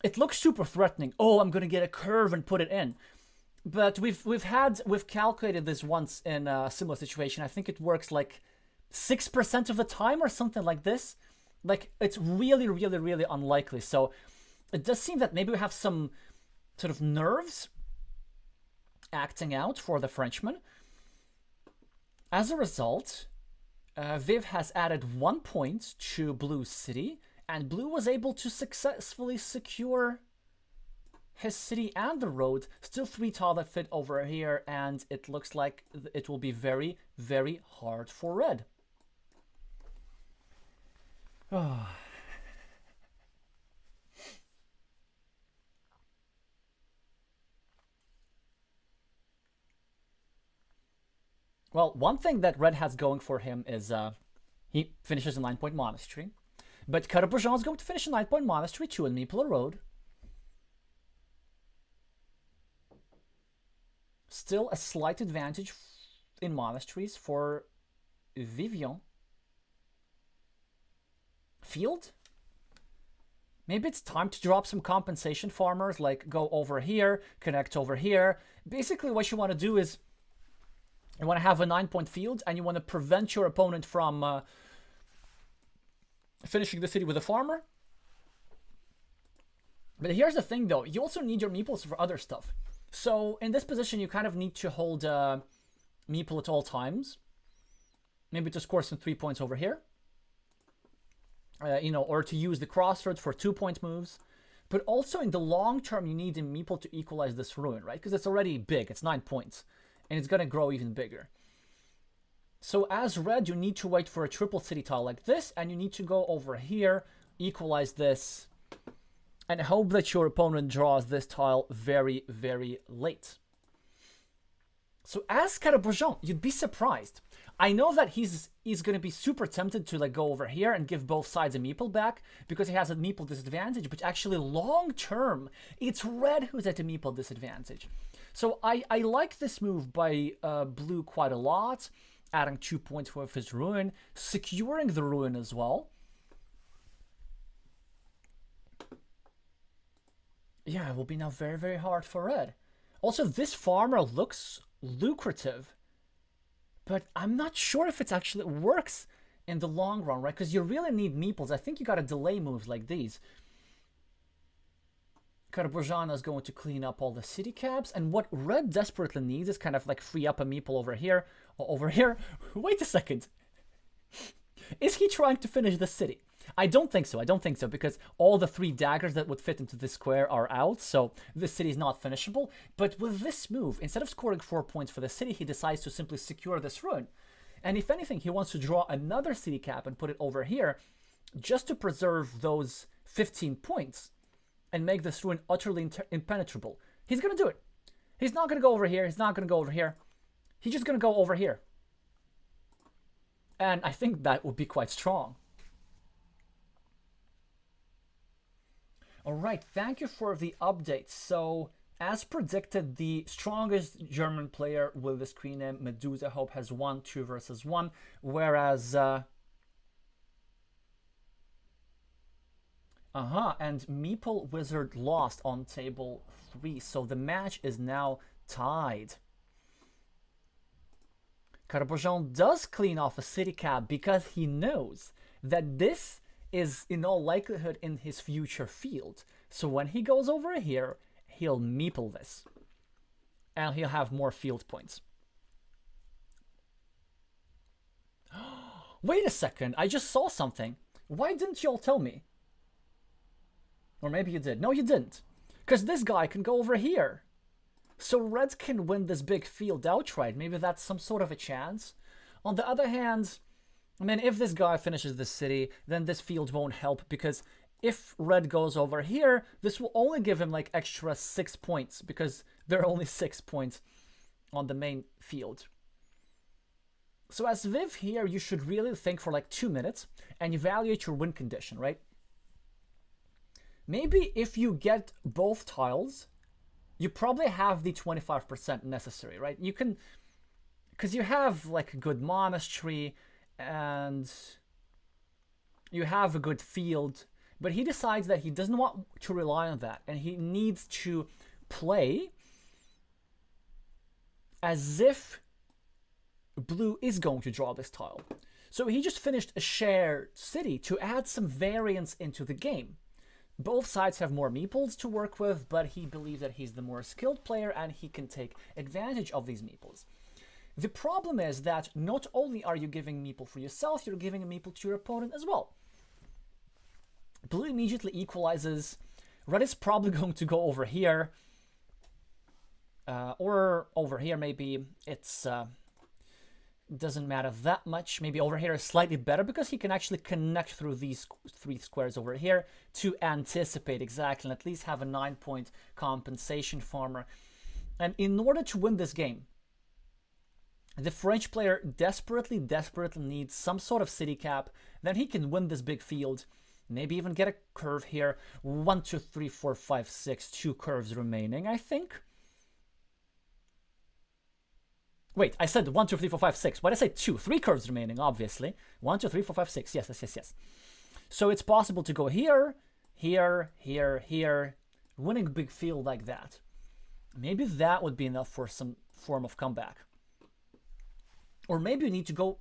it looks super threatening. Oh, I'm gonna get a curve and put it in. But we've calculated this once in a similar situation. I think it works like 6% of the time or something like this. Like, it's really unlikely. So it does seem that maybe we have some sort of nerves acting out for the Frenchman. As a result, Viv has added 1 point to Blue's city, and Blue was able to successfully secure his city and the road. Still 3 tile that fit over here, and it looks like it will be very hard for red. Oh. Well, one thing that red has going for him is he finishes a 9-point monastery. But Carcassonne is going to finish a 9-point monastery too in Meeple Road. Still a slight advantage in monasteries for Vivian. Field? Maybe it's time to drop some compensation farmers, like go over here, connect over here. Basically what you want to do is you want to have a 9-point field and you want to prevent your opponent from finishing the city with a farmer. But here's the thing though, you also need your meeples for other stuff. So in this position you kind of need to hold meeple at all times. Maybe to score some 3 points over here. You know, or to use the crossroads for 2-point moves. But also in the long term you need a meeple to equalize this ruin, right? Because it's already big, it's 9 points. And it's gonna grow even bigger. So as red, you need to wait for a triple city tile like this, and you need to go over here, equalize this, and hope that your opponent draws this tile very late. So as Carcassonne, you'd be surprised. I know that he's going to be super tempted to like go over here and give both sides a meeple back because he has a meeple disadvantage, but actually long term, it's red who's at a meeple disadvantage. So I like this move by blue quite a lot, adding 2 points with his ruin, securing the ruin as well. Yeah, it will be now very hard for red. Also, this farmer looks lucrative, but I'm not sure if it actually works in the long run, right? Because you really need meeples. I think you got to delay moves like these. Carcassonne is going to clean up all the city caps, and what red desperately needs is kind of like free up a meeple over here or over here. Wait a second. Is he trying to finish the city? I don't think so. I don't think so, because all the 3 daggers that would fit into this square are out, so this city is not finishable. But with this move, instead of scoring 4 points for the city, he decides to simply secure this ruin. And if anything, he wants to draw another city cap and put it over here, just to preserve those 15 points and make this ruin utterly impenetrable. He's going to do it. He's not going to go over here. He's not going to go over here. He's just going to go over here. And I think that would be quite strong. All right, thank you for the update. So, as predicted, the strongest German player with the screen name Medusa Hope has won 2 versus 1, whereas and Meeple Wizard lost on table 3, so the match is now tied. Carcassonne does clean off a city cap because he knows that this is in all likelihood in his future field. So when he goes over here, he'll meeple this. And he'll have more field points. Wait a second, I just saw something. Why didn't y'all tell me? Or maybe you did. No, you didn't. Because this guy can go over here. So Red can win this big field outright. Maybe that's some sort of a chance. On the other hand, I mean, if this guy finishes the city, then this field won't help, because if Red goes over here, this will only give him like extra 6 points, because there are only 6 points on the main field. So as Viv here, you should really think for like 2 minutes and evaluate your win condition, right? Maybe if you get both tiles, you probably have the 25% necessary, right? You can, because you have like a good monastery and you have a good field, but he decides that he doesn't want to rely on that, and he needs to play as if blue is going to draw this tile. So he just finished a shared city to add some variance into the game. Both sides have more meeples to work with, but he believes that he's the more skilled player and he can take advantage of these meeples. The problem is that not only are you giving meeple for yourself, you're giving a meeple to your opponent as well. Blue immediately equalizes. Red is probably going to go over here. Or over here maybe. It's doesn't matter that much. Maybe over here is slightly better because he can actually connect through these 3 squares over here to anticipate exactly and at least have a 9-point compensation farmer. And in order to win this game, the French player desperately needs some sort of city cap. Then he can win this big field, maybe even get a curve here. 1, 2, 3, 4, 5, 6, 2 curves remaining, I think. Wait, I said 1, 2, 3, 4, 5, 6. Why did I say 2? 3 curves remaining, obviously. 1, 2, 3, 4, 5, 6. Yes. So it's possible to go here, here, winning a big field like that. Maybe that would be enough for some form of comeback. Or maybe you need to go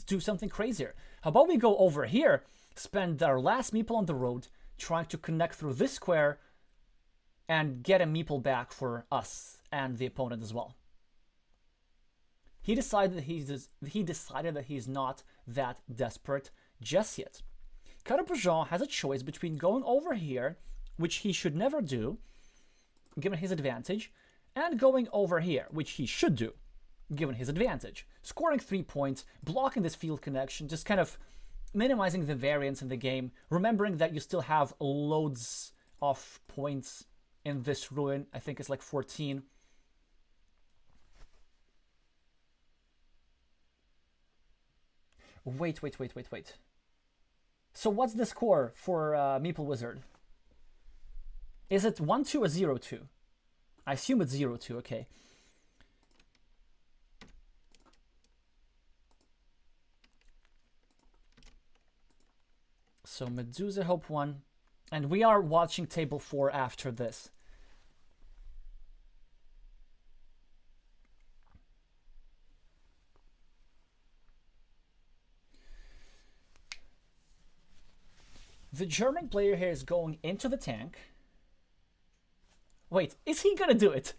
do something crazier. How about we go over here, spend our last meeple on the road, trying to connect through this square, and get a meeple back for us and the opponent as well. He decided that he's not that desperate just yet. Carcassonne has a choice between going over here, which he should never do, given his advantage, and going over here, which he should do, given his advantage. Scoring 3 points, blocking this field connection, just kind of minimizing the variance in the game, remembering that you still have loads of points in this ruin. I think it's like 14. Wait. So what's the score for Meeple Wizard? Is it 1-2 or 0-2? I assume it's 0-2, okay. So Medusa Hope won, and we are watching table 4 after this. The German player here is going into the tank. Wait, is he gonna do it?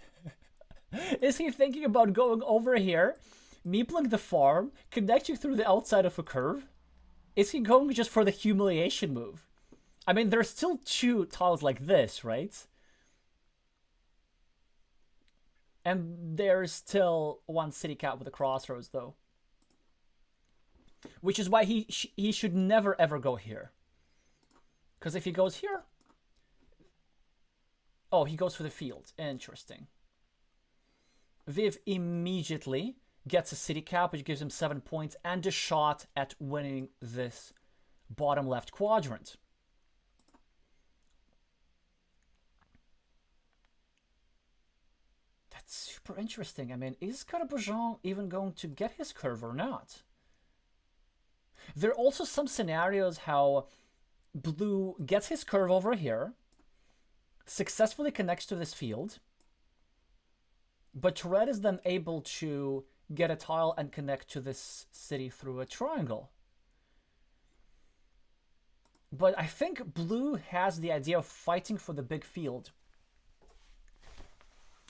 Is he thinking about going over here, Meepling the farm, connecting through the outside of a curve. Is he going just for the humiliation move? I mean, there's still two tiles like this, right? And there's still one city cap with a crossroads, though. Which is why he should never ever go here. Because if he goes here... Oh, he goes for the field. Interesting. Viv immediately gets a city cap, which gives him 7 points and a shot at winning this bottom left quadrant. That's super interesting. I mean, is Carcassonne even going to get his curve or not? There are also some scenarios how blue gets his curve over here, successfully connects to this field, but red is then able to get a tile and connect to this city through a triangle. But I think blue has the idea of fighting for the big field,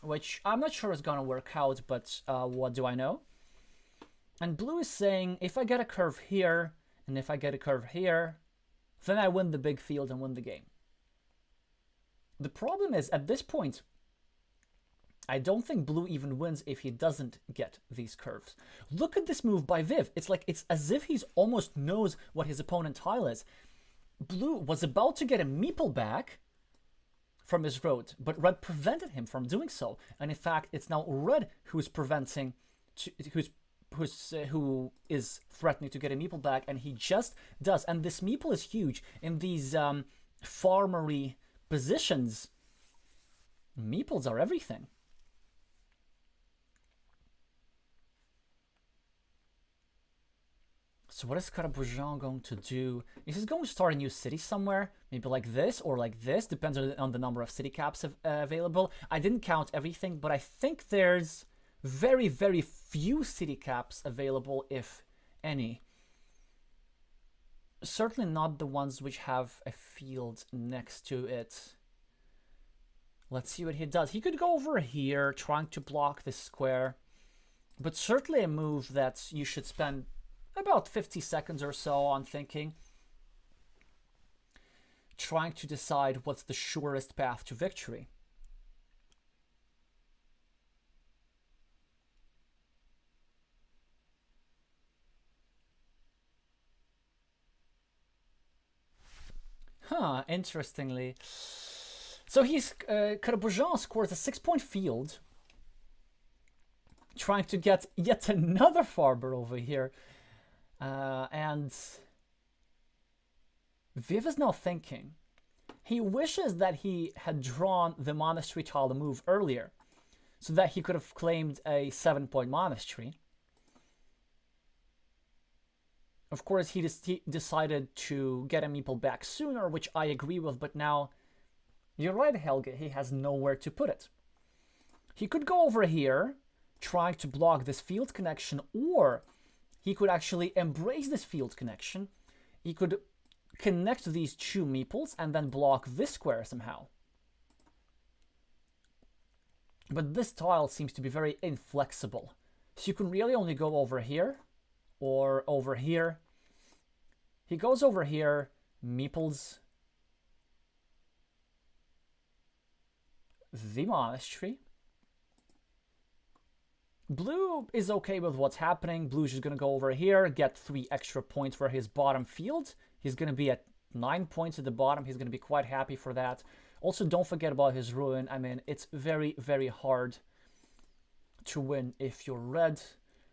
which I'm not sure is going to work out, but what do I know? And blue is saying, if I get a curve here, and if I get a curve here, then I win the big field and win the game. The problem is, at this point, I don't think blue even wins if he doesn't get these curves. Look at this move by Viv. It's like, it's as if he's almost knows what his opponent tile is. Blue was about to get a meeple back from his road, but red prevented him from doing so. And in fact, it's now red who's preventing, who is threatening to get a meeple back, and he just does. And this meeple is huge in these farmery positions. Meeples are everything. So what is Carcassonne going to do? Is he going to start a new city somewhere? Maybe like this or like this, depends on the number of city caps available. I didn't count everything, but I think there's very, very few city caps available, if any. Certainly not the ones which have a field next to it. Let's see what he does. He could go over here, trying to block this square, but certainly a move that you should spend about 50 seconds or so on thinking, trying to decide what's the surest path to victory. Huh, interestingly. So Carcassonne scores a 6-point field, trying to get yet another farmer over here. And Viv is now thinking. He wishes that he had drawn the monastery tile move earlier, so that he could have claimed a 7-point monastery. Of course, he decided to get a meeple back sooner, which I agree with, but now, you're right, Helge, he has nowhere to put it. He could go over here, trying to block this field connection, or he could actually embrace this field connection. He could connect these two meeples and then block this square somehow. But this tile seems to be very inflexible. So you can really only go over here or over here. He goes over here, meeples the monastery. Blue is okay with what's happening. Blue's just going to go over here, get 3 extra points for his bottom field. He's going to be at 9 points at the bottom. He's going to be quite happy for that. Also, don't forget about his ruin. I mean, it's very, very hard to win if you're red.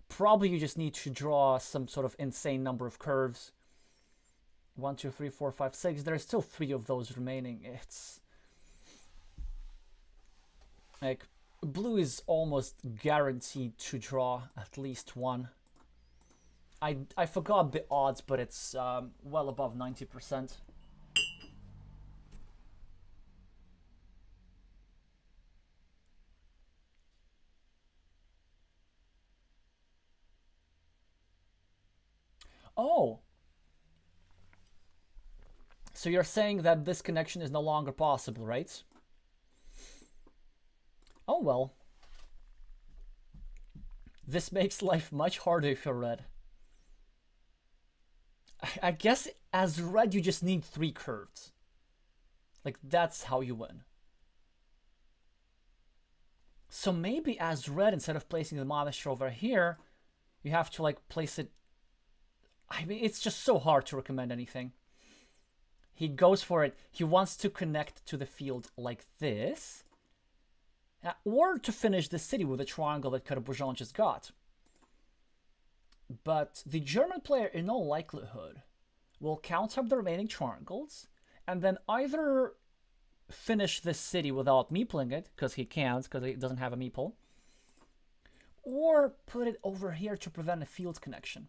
Probably you just need to draw some sort of insane number of curves. 1, 2, 3, 4, 5, 6. There's still 3 of those remaining. It's like blue is almost guaranteed to draw at least one. I forgot the odds, but it's well above 90%. Oh. So you're saying that this connection is no longer possible, right? Oh well. This makes life much harder if you're red. I guess as red you just need 3 curves. Like, that's how you win. So maybe as red, instead of placing the monastery over here, you have to like place it. I mean, it's just so hard to recommend anything. He goes for it. He wants to connect to the field like this. Or to finish the city with a triangle that Carcassonne just got. But the German player, in all likelihood, will count up the remaining triangles and then either finish this city without meepling it, because he can't, because he doesn't have a meeple, or put it over here to prevent a field connection.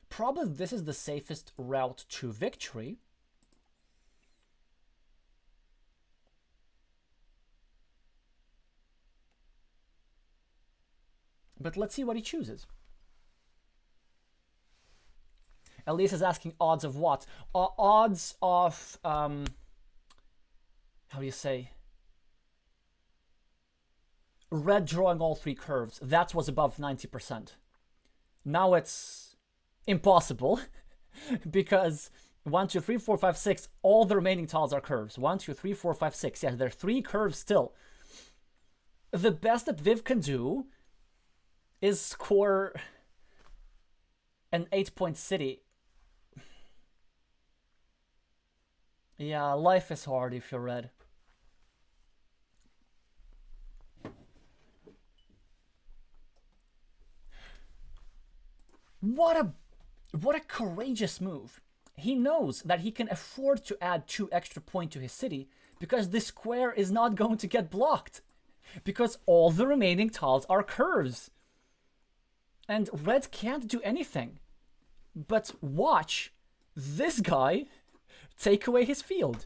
Probably this is the safest route to victory. But let's see what he chooses. Elise is asking odds of what? Odds of, how do you say? Red drawing all 3 curves. That was above 90%. Now it's impossible because 1, 2, 3, 4, 5, 6, all the remaining tiles are curves. 1, 2, 3, 4, 5, 6. Yes, there are 3 curves still. The best that Viv can do is score an 8-point city. Yeah, life is hard if you're red. What a courageous move. He knows that he can afford to add 2 extra points to his city because this square is not going to get blocked. Because all the remaining tiles are curves. And red can't do anything. But watch this guy take away his field.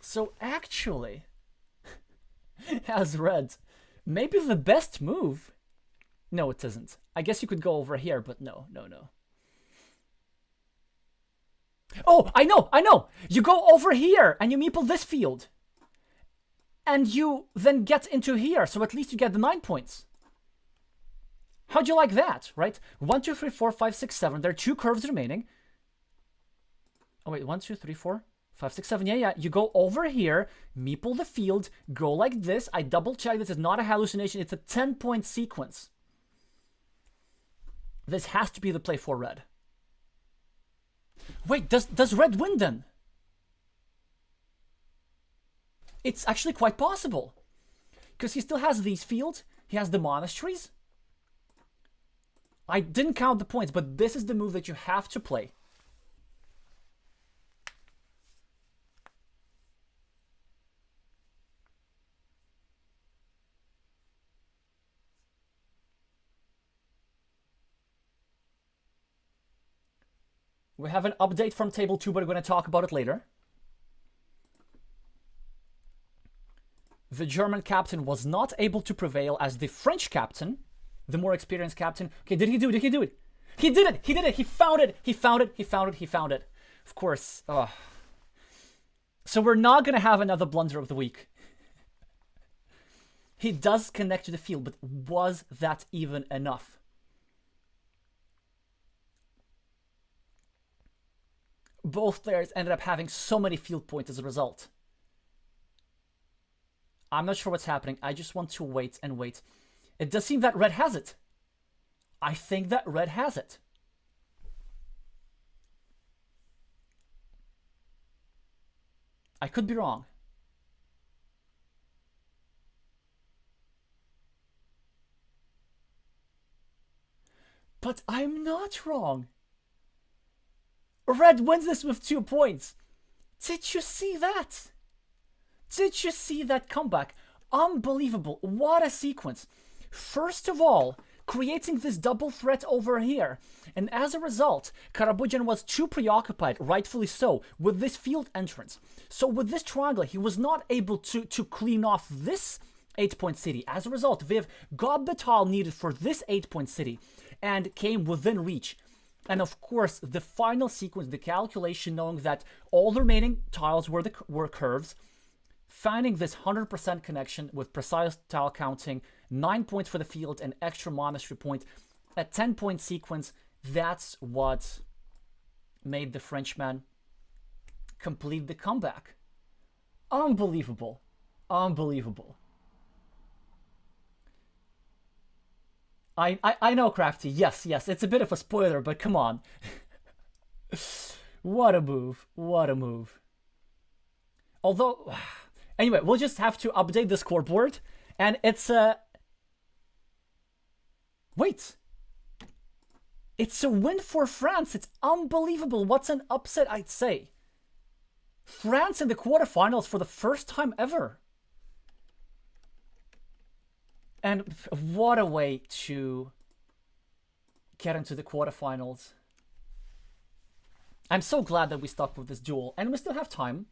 So actually, as red, maybe the best move. No, it isn't. I guess you could go over here, but no. Oh, I know! You go over here and you meeple this field. And you then get into here, so at least you get the 9 points. How'd you like that, right? 1, 2, 3, 4, 5, 6, 7. There are 2 curves remaining. Oh, wait, 1, 2, 3, 4, 5, 6, 7. Yeah. You go over here, meeple the field, go like this. I double check this is not a hallucination. It's a 10-point sequence. This has to be the play for red. Wait, does red win then? It's actually quite possible. Because he still has these fields. He has the monasteries. I didn't count the points, but this is the move that you have to play. We have an update from table 2, but we're going to talk about it later. The German captain was not able to prevail as the French captain, the more experienced captain. Okay, did he do it? He did it! He found it! Of course. So we're not going to have another blunder of the week. He does connect to the field, but was that even enough? Both players ended up having so many field points as a result. I'm not sure what's happening. I just want to wait and wait. It does seem that red has it. I think that red has it. I could be wrong. But I'm not wrong. Red wins this with 2 points. Did you see that? Did you see that comeback? Unbelievable. What a sequence. First of all, creating this double threat over here. And as a result, Carcassonne was too preoccupied, rightfully so, with this field entrance. So with this triangle, he was not able to clean off this 8-point city. As a result, Viv got the tile needed for this 8-point city and came within reach. And of course, the final sequence, the calculation, knowing that all the remaining tiles were curves, finding this 100% connection with precise tile counting, 9 points for the field, and extra monastery point, a 10-point sequence, that's what made the Frenchman complete the comeback. Unbelievable. Unbelievable. I know, Crafty. Yes, it's a bit of a spoiler, but come on. What a move. What a move. Although, anyway, we'll just have to update the scoreboard. And it's a... Wait. It's a win for France. It's unbelievable. What's an upset, I'd say. France in the quarterfinals for the first time ever. And what a way to get into the quarterfinals. I'm so glad that we stuck with this duel. And we still have time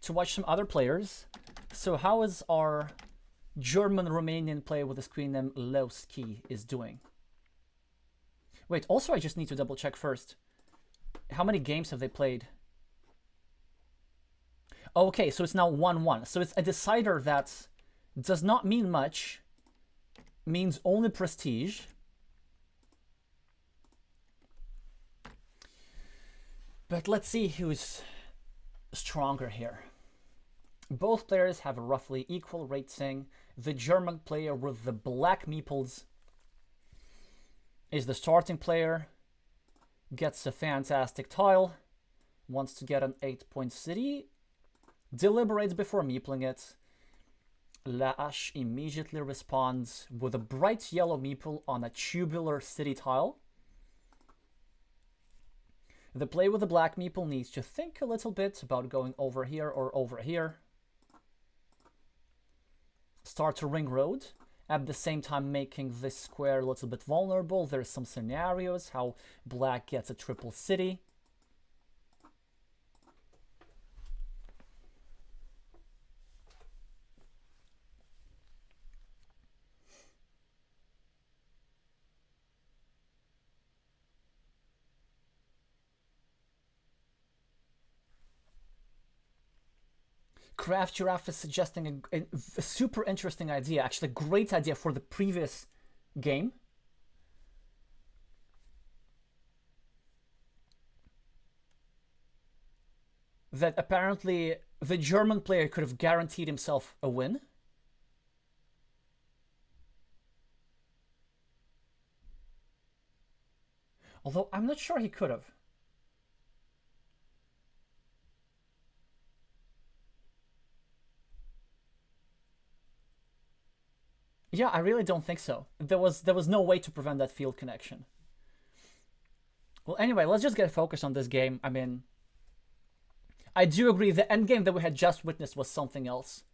to watch some other players. So how is our German-Romanian player with the screen name Lewski is doing? Wait, also I just need to double check first. How many games have they played? Okay, so it's now 1-1. So it's a decider that does not mean much. Means only prestige. But let's see who's stronger here. Both players have a roughly equal rating. The German player with the black meeples is the starting player. Gets a fantastic tile. Wants to get an 8-point city. Deliberates before meepling it. Laash immediately responds with a bright yellow meeple on a tubular city tile. The player with the black meeple needs to think a little bit about going over here or over here. Start a ring road, at the same time making this square a little bit vulnerable. There's some scenarios how black gets a triple city. Craft Giraffe is suggesting a super interesting idea, actually a great idea for the previous game. That apparently the German player could have guaranteed himself a win. Although I'm not sure he could have. Yeah, I really don't think so. There was no way to prevent that field connection. Well, anyway, let's just get focused on this game. I mean, I do agree the endgame that we had just witnessed was something else.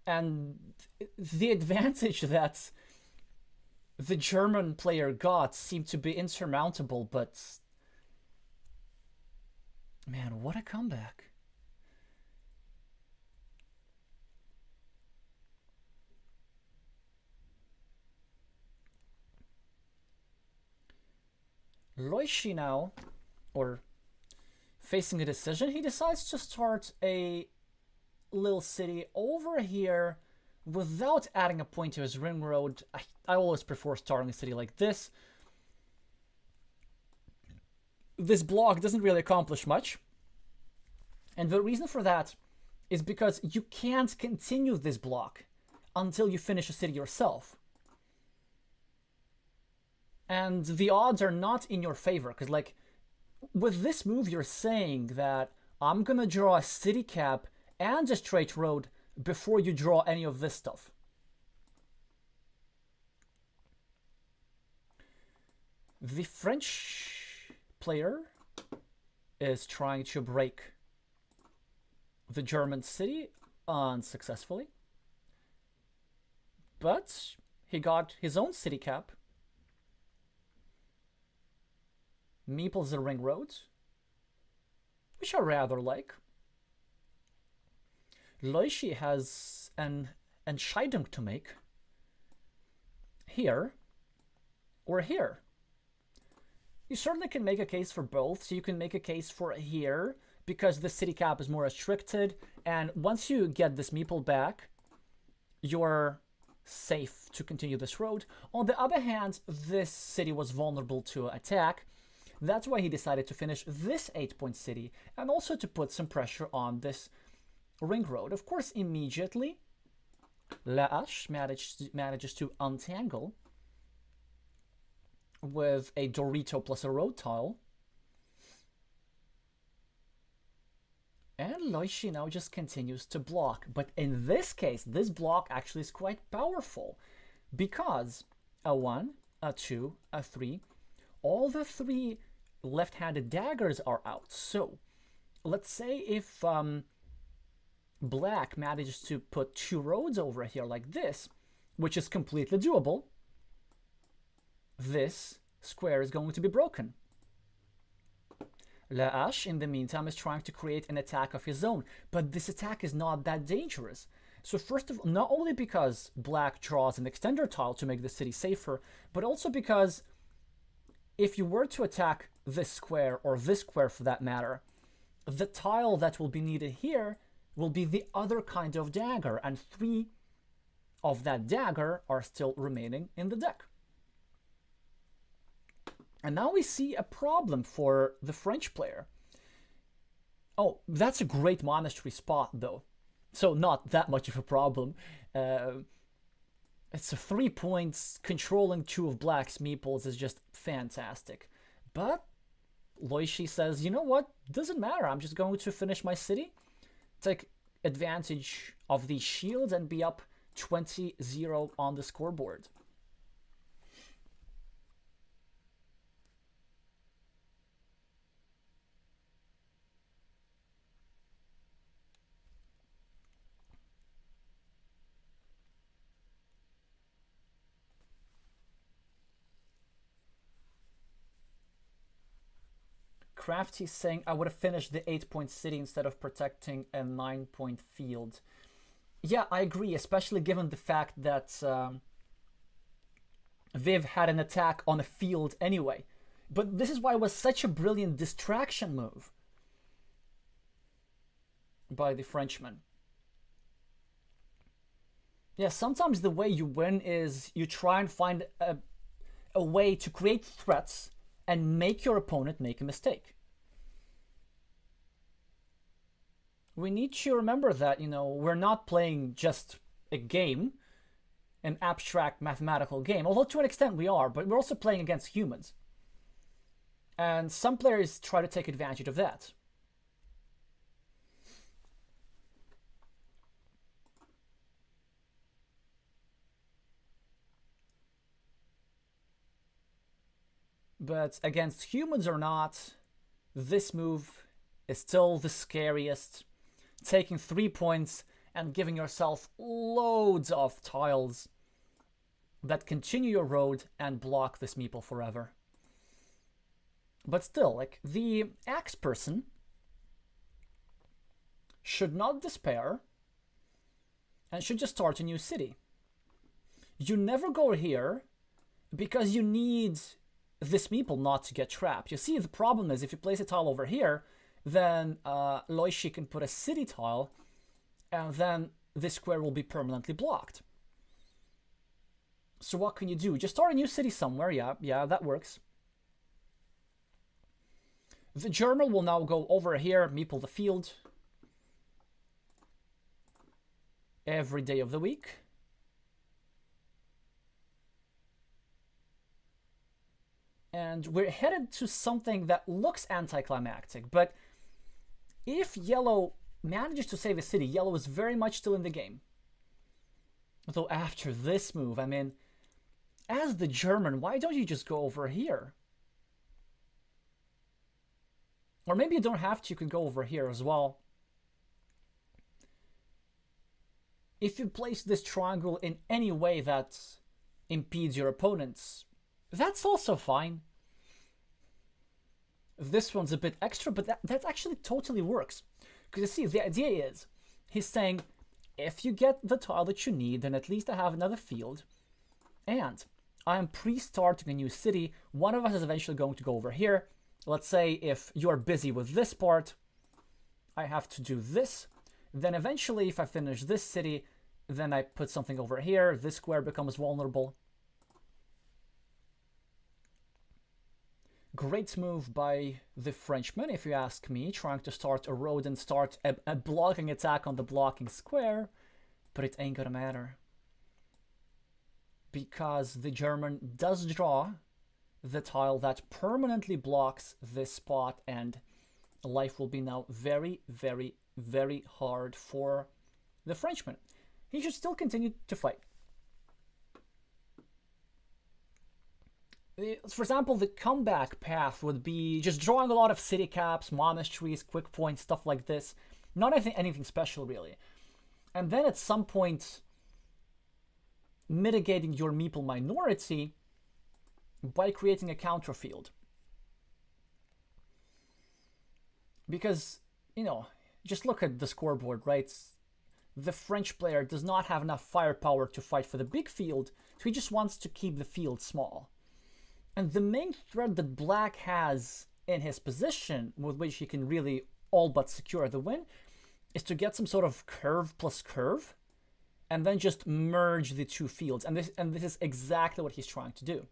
And the advantage that the German player got seemed to be insurmountable, but... Man, what a comeback. Loishi now, or facing a decision, he decides to start a little city over here without adding a point to his ring road. I always prefer starting a city like this. This block doesn't really accomplish much. And the reason for that is because you can't continue this block until you finish a city yourself. And the odds are not in your favor, because like with this move you're saying that I'm gonna draw a city cap and a straight road before you draw any of this stuff. The French player is trying to break the German city unsuccessfully, but he got his own city cap. Meeples and ring roads, which I rather like. Loishi has an Entscheidung to make here or here. You certainly can make a case for both. So you can make a case for here because the city cap is more restricted, and once you get this meeple back, you're safe to continue this road. On the other hand, this city was vulnerable to attack. That's why he decided to finish this 8-point city, and also to put some pressure on this ring road. Of course, immediately, Laash manages to untangle with a Dorito plus a road tile. And Loishi now just continues to block. But in this case, this block actually is quite powerful, because a 1, a 2, a 3, all the 3 left-handed daggers are out. So let's say if Black manages to put 2 roads over here like this, which is completely doable, this square is going to be broken. Laash, in the meantime, is trying to create an attack of his own, but this attack is not that dangerous. So first of all, not only because Black draws an extender tile to make the city safer, but also because if you were to attack this square, or this square for that matter, the tile that will be needed here will be the other kind of dagger, and 3 of that dagger are still remaining in the deck. And now we see a problem for the French player. Oh, that's a great monastery spot, though. So not that much of a problem. It's a 3 points. Controlling 2 of Black's meeples is just fantastic. But Loishi says, you know what? Doesn't matter. I'm just going to finish my city, take advantage of these shields, and be up 20-0 on the scoreboard. Crafty saying, I would have finished the 8-point city instead of protecting a 9-point field. Yeah, I agree, especially given the fact that Viv had an attack on a field anyway. But this is why it was such a brilliant distraction move by the Frenchman. Yeah, sometimes the way you win is you try and find a way to create threats and make your opponent make a mistake. We need to remember that, we're not playing just a game, an abstract mathematical game, although to an extent we are, but we're also playing against humans. And some players try to take advantage of that. But against humans or not, this move is still the scariest. Taking 3 points and giving yourself loads of tiles that continue your road and block this meeple forever. But still, like, the axe person should not despair and should just start a new city. You never go here because you need this meeple not to get trapped. You see, the problem is if you place a tile over here, then Loishi can put a city tile, and then this square will be permanently blocked. So what can you do? Just start a new city somewhere. Yeah, that works. The German will now go over here, meeple the field every day of the week. And we're headed to something that looks anticlimactic, but if yellow manages to save a city, yellow is very much still in the game. Although after this move, I mean, as the German, why don't you just go over here? Or maybe you don't have to, you can go over here as well. If you place this triangle in any way that impedes your opponents, that's also fine. This one's a bit extra, but that actually totally works. Because you see, the idea is, he's saying, if you get the tile that you need, then at least I have another field. And I am pre-starting a new city. One of us is eventually going to go over here. Let's say if you're busy with this part, I have to do this. Then eventually, if I finish this city, then I put something over here. This square becomes vulnerable. Great move by the Frenchman, if you ask me, trying to start a road and start a blocking attack on the blocking square. But it ain't gonna matter. Because the German does draw the tile that permanently blocks this spot, and life will be now very, very, very hard for the Frenchman. He should still continue to fight. For example, the comeback path would be just drawing a lot of city caps, monasteries, quick points, stuff like this. Not anything special, really. And then at some point, mitigating your meeple minority by creating a counter field. Because, you know, just look at the scoreboard, right? The French player does not have enough firepower to fight for the big field, so he just wants to keep the field small. And the main threat that Black has in his position, with which he can really all but secure the win, is to get some sort of curve plus curve, and then just merge the two fields. And this is exactly what he's trying to do.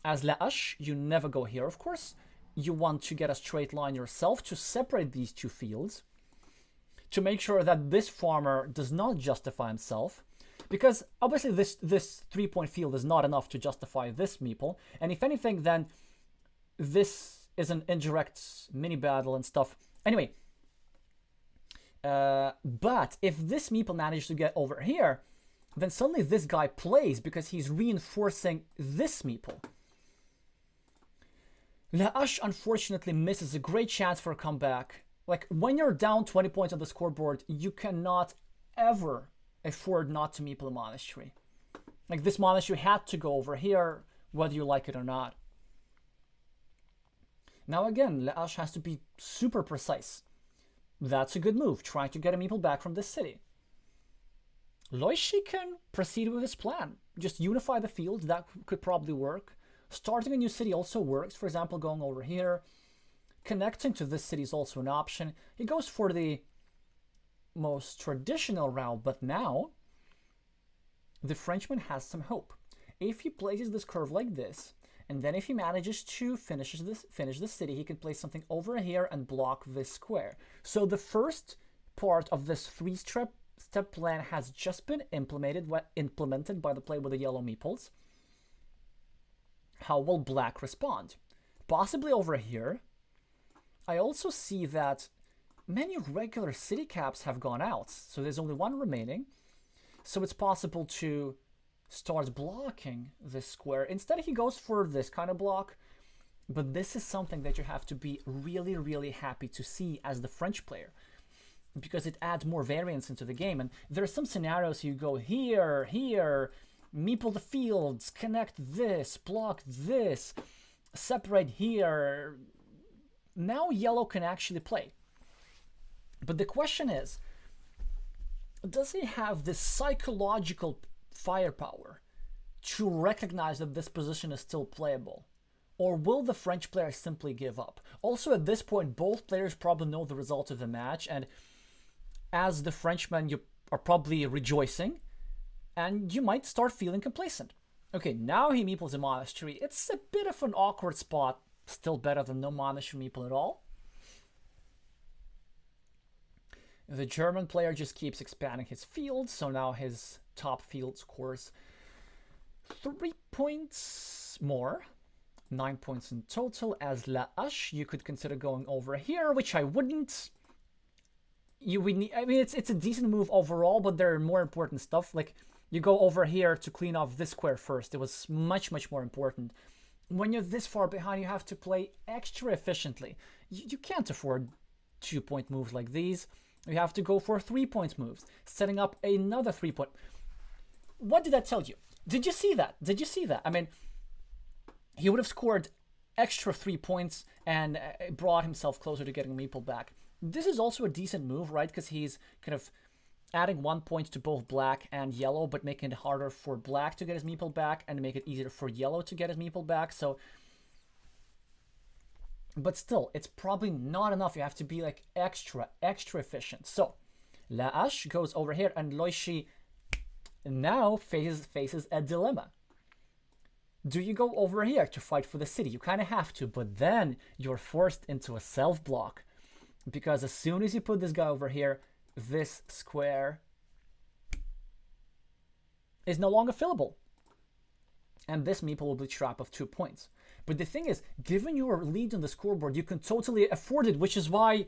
As La Hache, you never go here, of course. You want to get a straight line yourself to separate these two fields, to make sure that this farmer does not justify himself, because obviously this 3-point field is not enough to justify this meeple, and if anything, then this is an indirect mini battle and stuff. Anyway, but if this meeple manages to get over here, then suddenly this guy plays because he's reinforcing this meeple. La Hache unfortunately misses a great chance for a comeback. Like, when you're down 20 points on the scoreboard, you cannot ever afford not to meeple a monastery. Like, this monastery had to go over here, whether you like it or not. Now again, La Hache has to be super precise. That's a good move, trying to get a meeple back from this city. Loishi can proceed with his plan. Just unify the fields, that could probably work. Starting a new city also works, for example, going over here. Connecting to this city is also an option. He goes for the most traditional route, but now the Frenchman has some hope. If he places this curve like this, and then if he manages to finish this city, he can place something over here and block this square. So the first part of this three-step plan has just been implemented by the play with the yellow meeples. How will Black respond? Possibly over here. I also see that many regular city caps have gone out, so there's only one remaining. So it's possible to start blocking this square. Instead, he goes for this kind of block, but this is something that you have to be really, really happy to see as the French player, because it adds more variance into the game. And there are some scenarios you go here, meeple the fields, connect this, block this, separate here. Now yellow can actually play. But the question is, does he have this psychological firepower to recognize that this position is still playable? Or will the French player simply give up? Also, at this point, both players probably know the result of the match, and as the Frenchman, you are probably rejoicing, and you might start feeling complacent. Okay, now he meeples a monastery. It's a bit of an awkward spot, still better than no monastery meeple at all. The German player just keeps expanding his field, so now his top field scores 3 points more. 9 points in total. As La Hache, you could consider going over here, which I wouldn't. You would need, I mean, it's a decent move overall, but there are more important stuff. Like, you go over here to clean off this square first. It was much, much more important. When you're this far behind, you have to play extra efficiently. You can't afford 2-point moves like these. You have to go for 3-point moves, setting up another 3-point. What did that tell you? Did you see that? Did you see that? I mean, he would have scored extra 3 points and brought himself closer to getting meeple back. This is also a decent move, right? Because he's kind of adding 1 point to both black and yellow, but making it harder for black to get his meeple back and make it easier for yellow to get his meeple back. So But still, it's probably not enough. You have to be like extra efficient. So Laash goes over here, and Loishi now faces a dilemma. Do you go over here to fight for the city? You kind of have to, but then you're forced into a self-block. Because as soon as you put this guy over here, this square is no longer fillable. And this meeple will be trapped of 2 points. But the thing is, given your lead on the scoreboard, you can totally afford it, which is why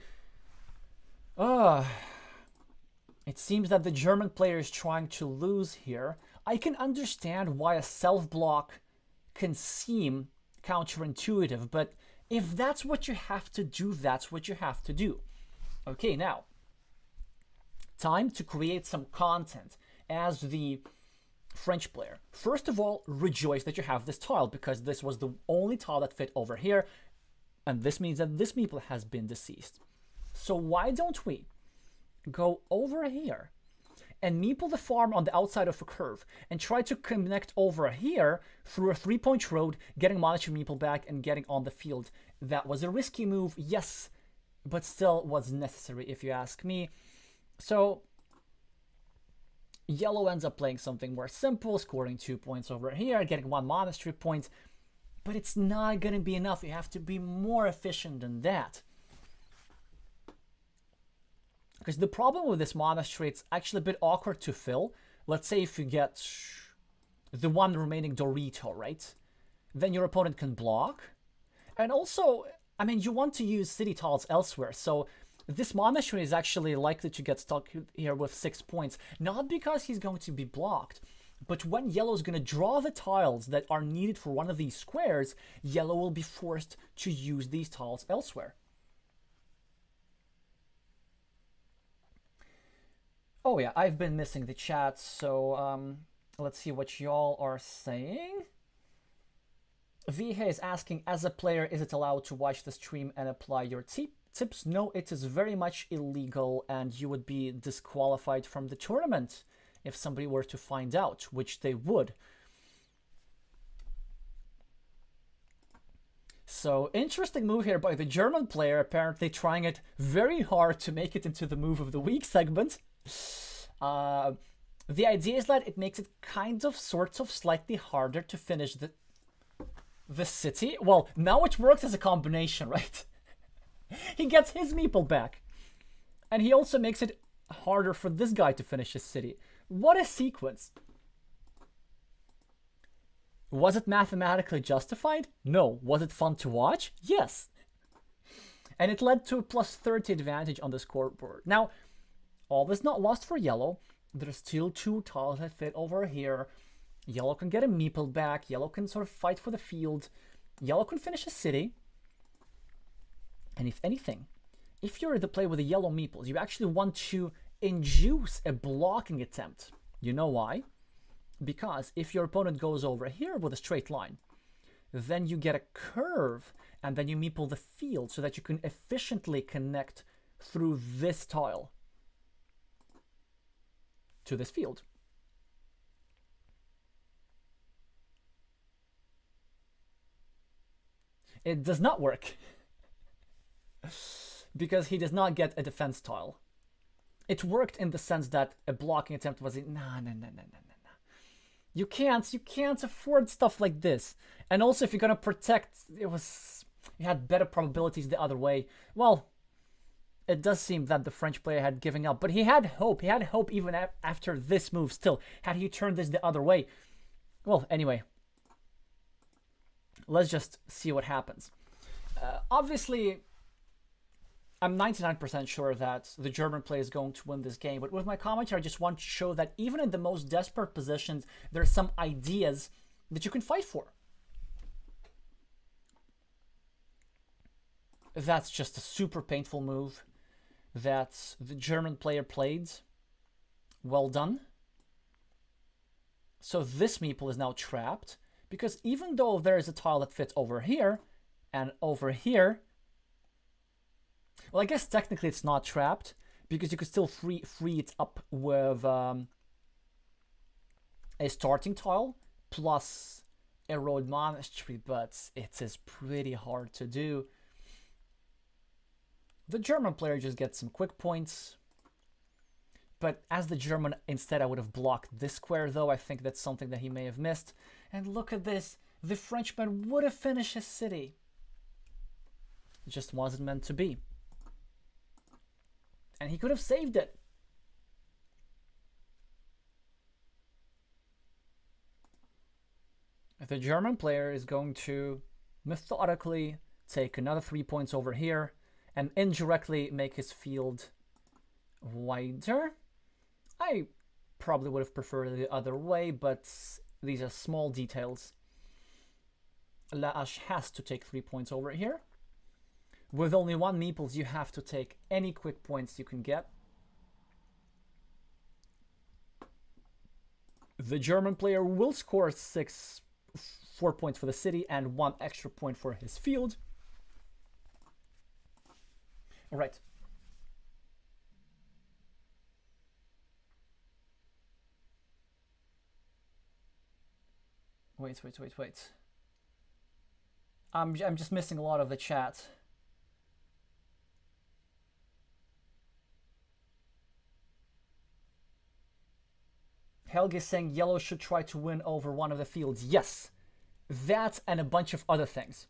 it seems that the German player is trying to lose here. I can understand why a self-block can seem counterintuitive, but if that's what you have to do, that's what you have to do. Okay, now, time to create some content as the French player. First of all, rejoice that you have this tile, because this was the only tile that fit over here, and this means that this meeple has been deceased. So why don't we go over here and meeple the farm on the outside of a curve and try to connect over here through a 3-point road, getting monetary meeple back and getting on the field. That was a risky move, yes, but still was necessary if you ask me. So yellow ends up playing something more simple, scoring 2 points over here, getting 1 monastery point, but it's not going to be enough. You have to be more efficient than that. Because the problem with this monastery, it's actually a bit awkward to fill. Let's say if you get the one remaining Dorito, right? Then your opponent can block. And also, I mean, you want to use city tiles elsewhere. So this monastery is actually likely to get stuck here with 6 points. Not because he's going to be blocked, but when yellow is going to draw the tiles that are needed for one of these squares, yellow will be forced to use these tiles elsewhere. Oh yeah, I've been missing the chat, so let's see what y'all are saying. Vihe is asking, as a player, is it allowed to watch the stream and apply your tips? No, it is very much illegal, and you would be disqualified from the tournament if somebody were to find out, which they would. So, interesting move here by the German player, apparently trying it very hard to make it into the move of the week segment. The idea is that it makes it kind of, sorts of, slightly harder to finish the city. Well, now it works as a combination, right? He gets his meeple back. And he also makes it harder for this guy to finish his city. What a sequence. Was it mathematically justified? No. Was it fun to watch? Yes. And it led to a +30 advantage on the scoreboard. Now, all is not lost for yellow. There's still 2 tiles that fit over here. Yellow can get a meeple back. Yellow can sort of fight for the field. Yellow can finish a city. And if anything, if you're the play with the yellow meeples, you actually want to induce a blocking attempt. You know why? Because if your opponent goes over here with a straight line, then you get a curve, and then you meeple the field so that you can efficiently connect through this tile to this field. It does not work because he does not get a defense tile. It worked in the sense that a blocking attempt was no. You can't afford stuff like this. And also, if you're gonna protect, you had better probabilities the other way. Well, it does seem that the French player had given up, but he had hope. He had hope even after this move still. Had he turned this the other way. Well, anyway. Let's just see what happens. Obviously, I'm 99% sure that the German player is going to win this game, but with my commentary, I just want to show that even in the most desperate positions, there's some ideas that you can fight for. That's just a super painful move that the German player played. Well done. So this meeple is now trapped, because even though there is a tile that fits over here and over here, well, I guess technically it's not trapped, because you could still free it up with a starting tile plus a road monastery, but it is pretty hard to do. The German player just gets some quick points. But as the German, instead I would have blocked this square, though. I think that's something that he may have missed. And look at this. The Frenchman would have finished his city. It just wasn't meant to be. And he could have saved it. The German player is going to methodically take another 3 points over here and indirectly make his field wider. I probably would have preferred it the other way, but these are small details. Laache has to take 3 points over here. With only 1 meeples, you have to take any quick points you can get. The German player will score 4 points for the city and 1 extra point for his field. All right. Wait. I'm just missing a lot of the chat. Helge is saying yellow should try to win over one of the fields. Yes, that and a bunch of other things.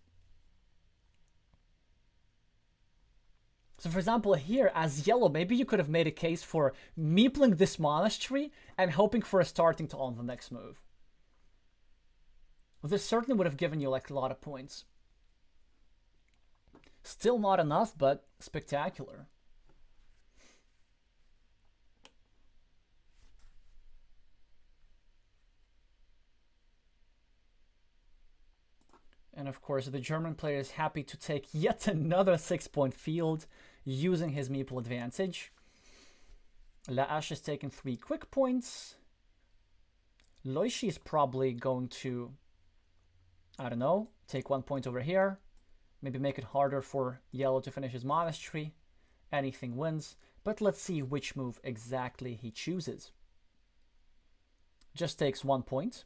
So for example, here as yellow, maybe you could have made a case for meepling this monastery and hoping for a starting tile on the next move. This certainly would have given you like a lot of points. Still not enough, but spectacular. And of course, the German player is happy to take yet another 6-point field using his meeple advantage. Laache is taking 3 quick points. Loishi is probably going to, I don't know, take 1 point over here. Maybe make it harder for yellow to finish his monastery. Anything wins. But let's see which move exactly he chooses. Just takes 1 point.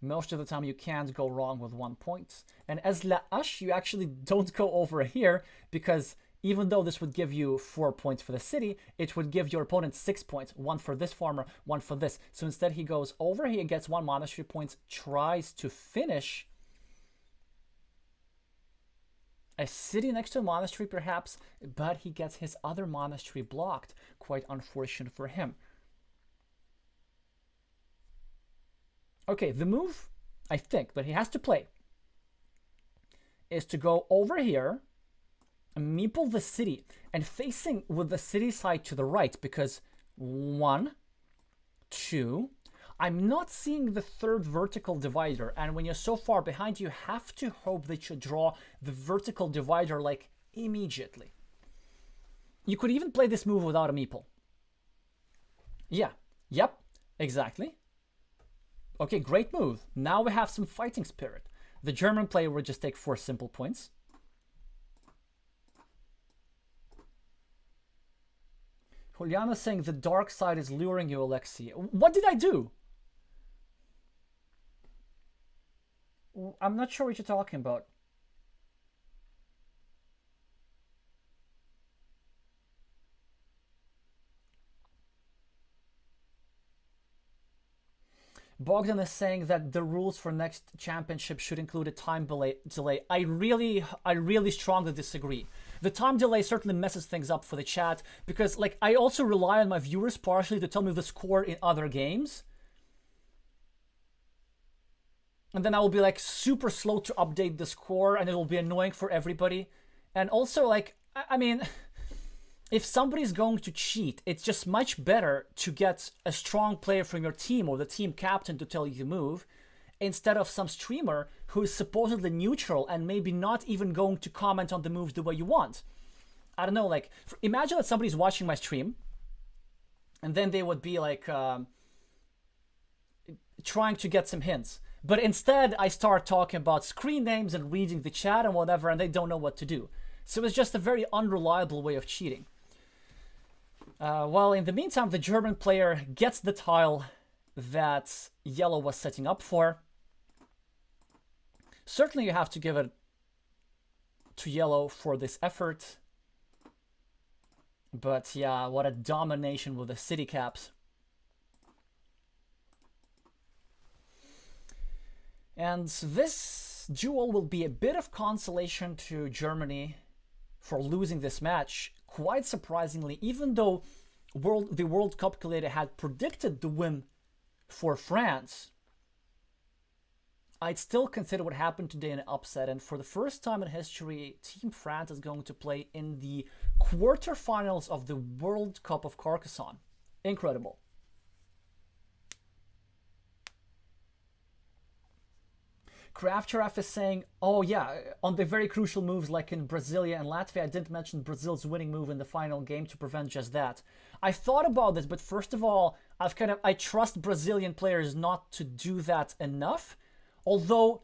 Most of the time you can't go wrong with 1 point. And as Laache, you actually don't go over here because even though this would give you 4 points for the city, it would give your opponent 6 points. 1 for this farmer, 1 for this. So instead he goes over here, gets 1 monastery points, tries to finish a city next to a monastery perhaps, but he gets his other monastery blocked. Quite unfortunate for him. Okay, the move, I think, that he has to play is to go over here and meeple the city and facing with the city side to the right because 1, 2, I'm not seeing the third vertical divider, and when you're so far behind, you have to hope that you draw the vertical divider like immediately. You could even play this move without a meeple. Yeah, yep, exactly. Okay, great move. Now we have some fighting spirit. The German player would just take 4 simple points. Juliana saying the dark side is luring you, Alexei. What did I do? I'm not sure what you're talking about. Bogdan is saying that the rules for next championship should include a time delay. I really strongly disagree. The time delay certainly messes things up for the chat because, like, I also rely on my viewers partially to tell me the score in other games. And then I will be like super slow to update the score and it will be annoying for everybody. And also, like, I mean, if somebody's going to cheat, it's just much better to get a strong player from your team or the team captain to tell you to move instead of some streamer who is supposedly neutral and maybe not even going to comment on the moves the way you want. I don't know, like, imagine that somebody's watching my stream and then they would be like trying to get some hints. But instead, I start talking about screen names and reading the chat and whatever, and they don't know what to do. So it's just a very unreliable way of cheating. Well, in the meantime, the German player gets the tile that yellow was setting up for. Certainly you have to give it to yellow for this effort. But yeah, what a domination with the city caps. And this duel will be a bit of consolation to Germany for losing this match. Quite surprisingly, even though the World Cup calculator had predicted the win for France, I'd still consider what happened today an upset. And for the first time in history, Team France is going to play in the quarterfinals of the World Cup of Carcassonne. Incredible. Craftgiraffe is saying, oh yeah, on the very crucial moves like in Brasilia and Latvia, I didn't mention Brazil's winning move in the final game to prevent just that. I thought about this, but first of all, I trust Brazilian players not to do that enough. Although,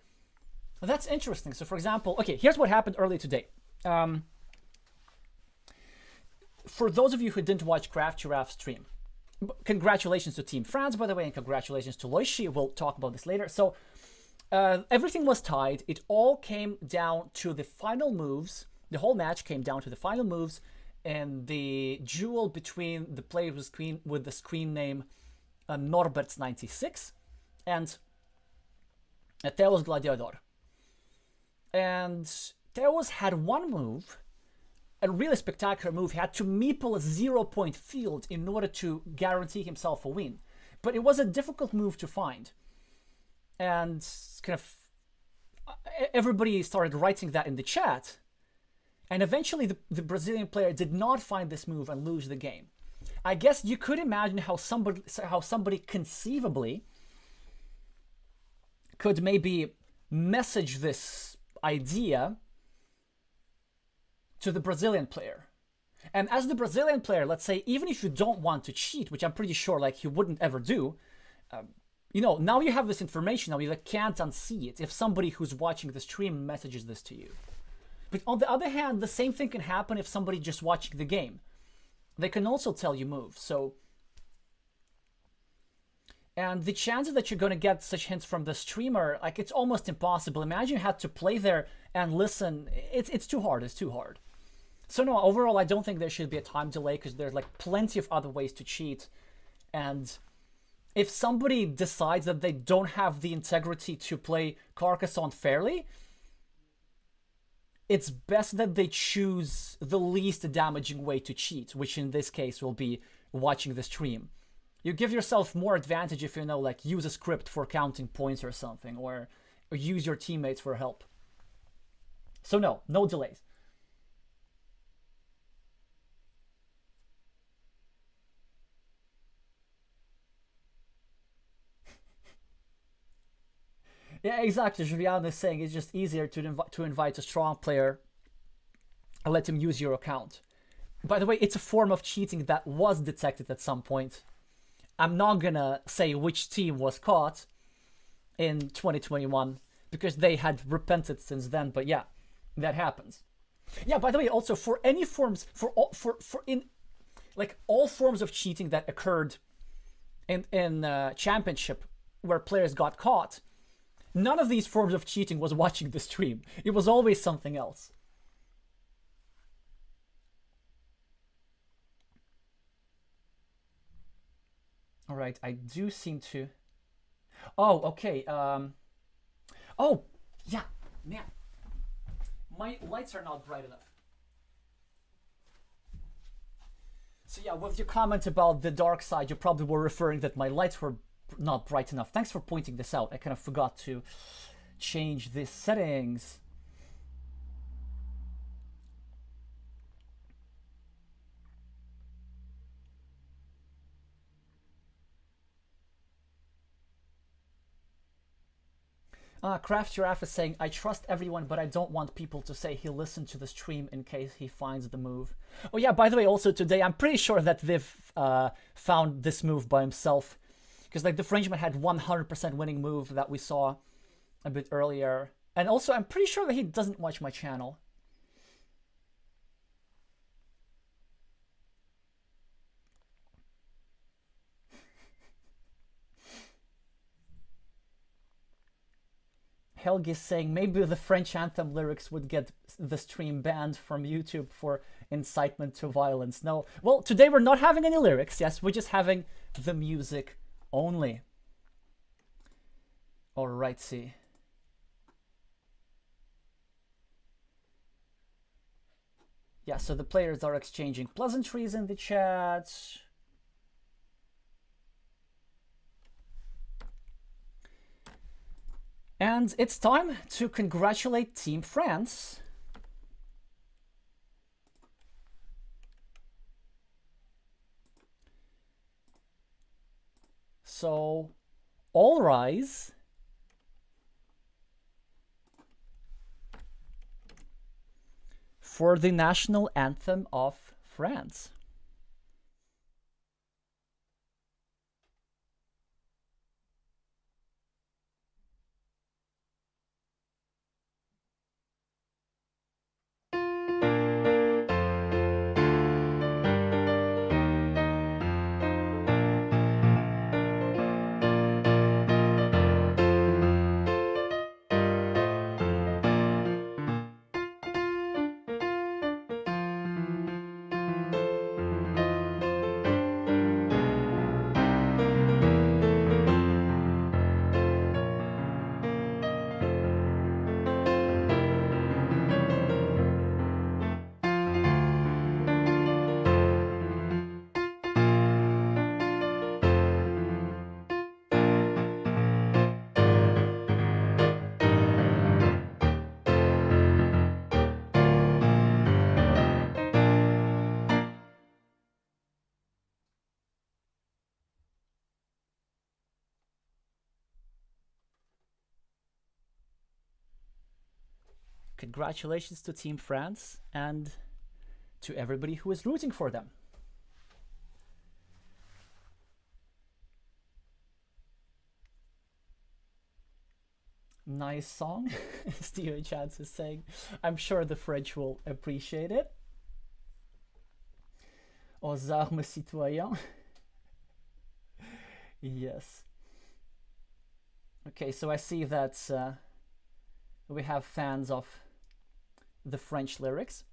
that's interesting. So for example, okay, here's what happened earlier today. For those of you who didn't watch Craftgiraffe's stream, congratulations to Team France, by the way, and congratulations to Loishi. We'll talk about this later. So, everything was tied. It all came down to the final moves. The whole match came down to the final moves and the duel between the player with the screen name Norberts96 and Teos Gladiador. And Teos had one move, a really spectacular move. He had to meeple a 0-point field in order to guarantee himself a win. But it was a difficult move to find. And kind of everybody started writing that in the chat. And eventually the Brazilian player did not find this move and lose the game. I guess you could imagine how somebody conceivably could maybe message this idea to the Brazilian player. And as the Brazilian player, let's say, even if you don't want to cheat, which I'm pretty sure like he wouldn't ever do, you know, now you have this information, now you can't unsee it if somebody who's watching the stream messages this to you. But on the other hand, the same thing can happen if somebody just watching the game. They can also tell you moves, so... And the chances that you're going to get such hints from the streamer, like, it's almost impossible. Imagine you had to play there and listen. It's too hard, it's too hard. So no, overall, I don't think there should be a time delay because there's, like, plenty of other ways to cheat. And... if somebody decides that they don't have the integrity to play Carcassonne fairly, it's best that they choose the least damaging way to cheat, which in this case will be watching the stream. You give yourself more advantage if you know, like, use a script for counting points or something, or use your teammates for help. So no delays. Yeah, exactly. Julian is saying it's just easier to invite a strong player and let him use your account. By the way, it's a form of cheating that was detected at some point. I'm not gonna say which team was caught in 2021 because they had repented since then. But yeah, that happens. Yeah. By the way, also for any forms all forms of cheating that occurred in championship where players got caught. None of these forms of cheating was watching the stream. It was always something else. All right, I do seem to... Oh, okay. Oh, yeah, man. My lights are not bright enough. So yeah, with your comment about the dark side, you probably were referring that my lights were not bright enough. Thanks for pointing this out. I kind of forgot to change the settings. Craftgiraffe is saying, I trust everyone, but I don't want people to say he'll listen to the stream in case he finds the move. Oh yeah, by the way, also today, I'm pretty sure that Viv found this move by himself. Because like the Frenchman had 100% winning move that we saw a bit earlier. And also, I'm pretty sure that he doesn't watch my channel. Helgi is saying maybe the French anthem lyrics would get the stream banned from YouTube for incitement to violence. No. Well, today we're not having any lyrics. Yes, we're just having the music only. Alrighty. Yeah, so the players are exchanging pleasantries in the chat. And it's time to congratulate Team France. So, all rise. For the national anthem of France. Congratulations to Team France and to everybody who is rooting for them. Nice song, Steven Chance is saying. I'm sure the French will appreciate it. Aux armes citoyens. Yes. Okay, so I see that we have fans of the French lyrics.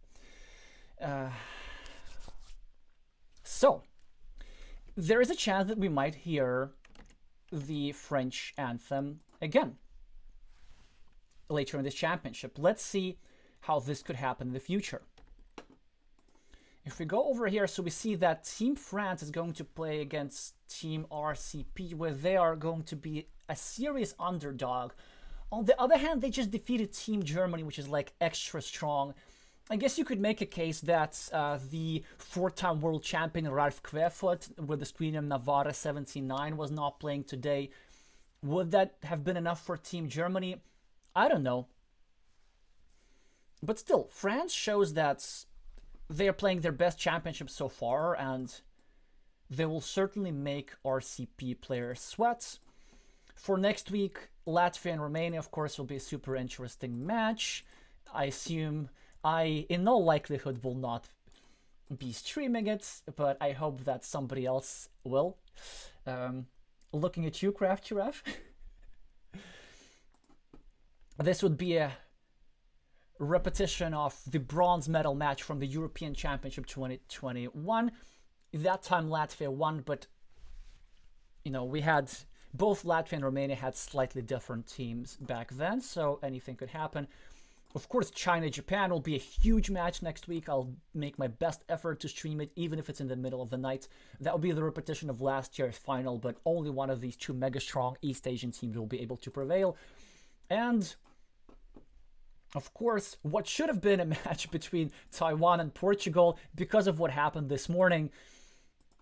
So, there is a chance that we might hear the French anthem again later in this championship. Let's see how this could happen in the future. If we go over here, so we see that Team France is going to play against Team RCP, where they are going to be a serious underdog. On the other hand, they just defeated Team Germany, which is like extra strong. I guess you could make a case that the four-time world champion Ralf Querfurt with the screen of Navarre 79 was not playing today. Would that have been enough for Team Germany? I don't know. But still, France shows that they are playing their best championship so far, and they will certainly make RCP players sweat. For next week, Latvia and Romania, of course, will be a super interesting match. I assume I, in all likelihood, will not be streaming it, but I hope that somebody else will. Looking at you, Craft Giraffe. This would be a repetition of the bronze medal match from the European Championship 2021. That time Latvia won, but you know, we had both Latvia and Romania had slightly different teams back then, so anything could happen. Of course, China-Japan will be a huge match next week. I'll make my best effort to stream it, even if it's in the middle of the night. That will be the repetition of last year's final, but only one of these two mega strong East Asian teams will be able to prevail. And of course, what should have been a match between Taiwan and Portugal, because of what happened this morning,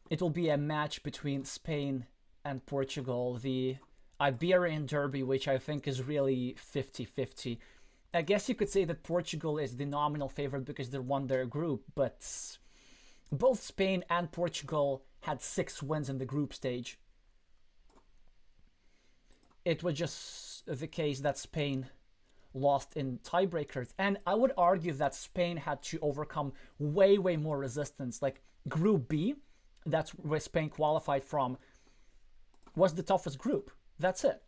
it will be a match between Spain and Portugal, the Iberian Derby, which I think is really 50-50. I guess you could say that Portugal is the nominal favorite because they won their group, but both Spain and Portugal had 6 wins in the group stage. It was just the case that Spain lost in tiebreakers, and I would argue that Spain had to overcome way more resistance. Like Group B, that's where Spain qualified from, was the toughest group. That's it.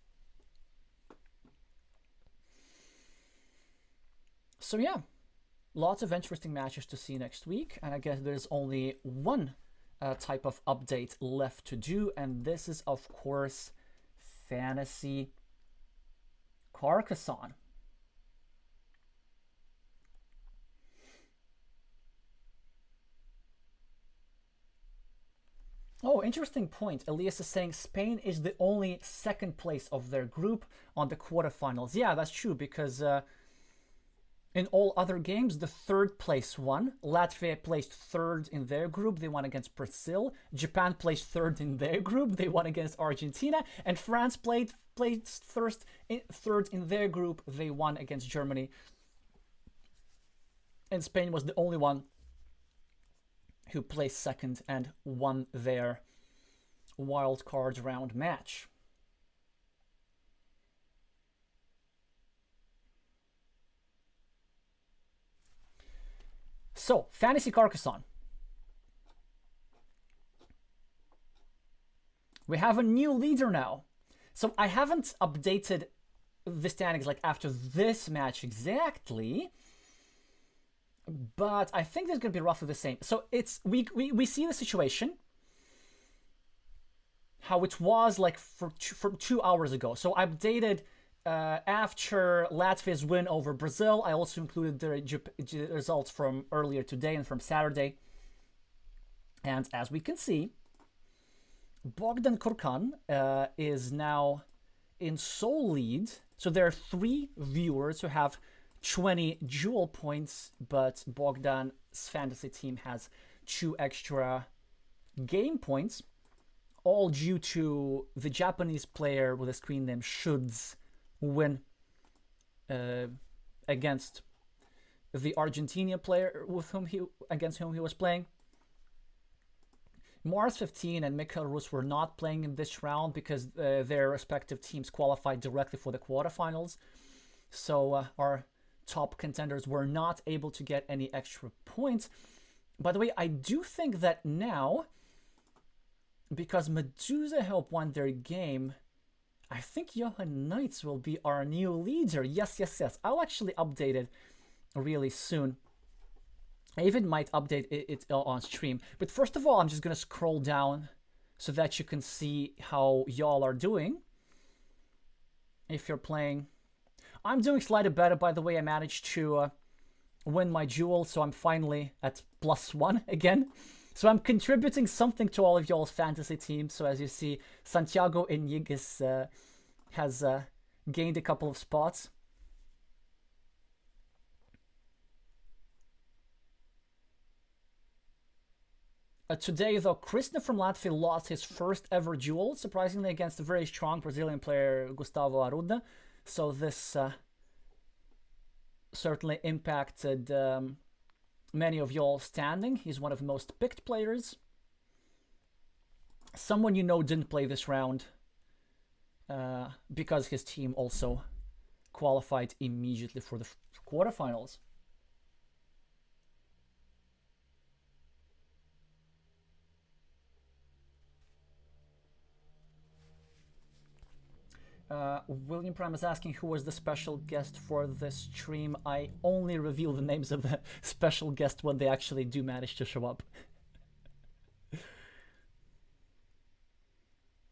So yeah, lots of interesting matches to see next week, and I guess there's only one type of update left to do, and this is of course Fantasy Carcassonne. Oh, interesting point. Elias is saying Spain is the only second place of their group on the quarterfinals. Yeah, that's true, because in all other games, the third place won. Latvia placed third in their group. They won against Brazil. Japan placed third in their group. They won against Argentina. And France placed third in their group. They won against Germany. And Spain was the only one who placed second and won their wild card round match. So, Fantasy Carcassonne. We have a new leader now. So I haven't updated the standings like after this match exactly, but I think it's going to be roughly the same. So it's we see the situation how it was like from 2 hours ago. So I updated after Latvia's win over Brazil. I also included the results from earlier today and from Saturday. And as we can see, Bogdan Kurkan is now in sole lead. So there are 3 viewers who have 20 dual points, but Bogdan's fantasy team has 2 extra game points, all due to the Japanese player with a screen name Shoulds win against the Argentina player against whom he was playing. Mars 15 and Mikhail Rus were not playing in this round because their respective teams qualified directly for the quarterfinals. So our top contenders were not able to get any extra points. By the way, I do think that now, because Medusa Help won their game, I think Johan Knights will be our new leader. Yes. I'll actually update it really soon. I even might update it on stream. But first of all, I'm just going to scroll down so that you can see how y'all are doing. If you're playing... I'm doing slightly better, by the way. I managed to win my duel, so I'm finally at +1 again. So I'm contributing something to all of y'all's fantasy teams. So as you see, Santiago Iniguez has gained a couple of spots. Today, though, Krishna from Latvia lost his first ever duel, surprisingly, against a very strong Brazilian player, Gustavo Arruda. So this certainly impacted many of y'all standing. He's one of the most picked players. Someone you know didn't play this round because his team also qualified immediately for the quarterfinals. William Prime is asking who was the special guest for this stream. I only reveal the names of the special guest when they actually do manage to show up.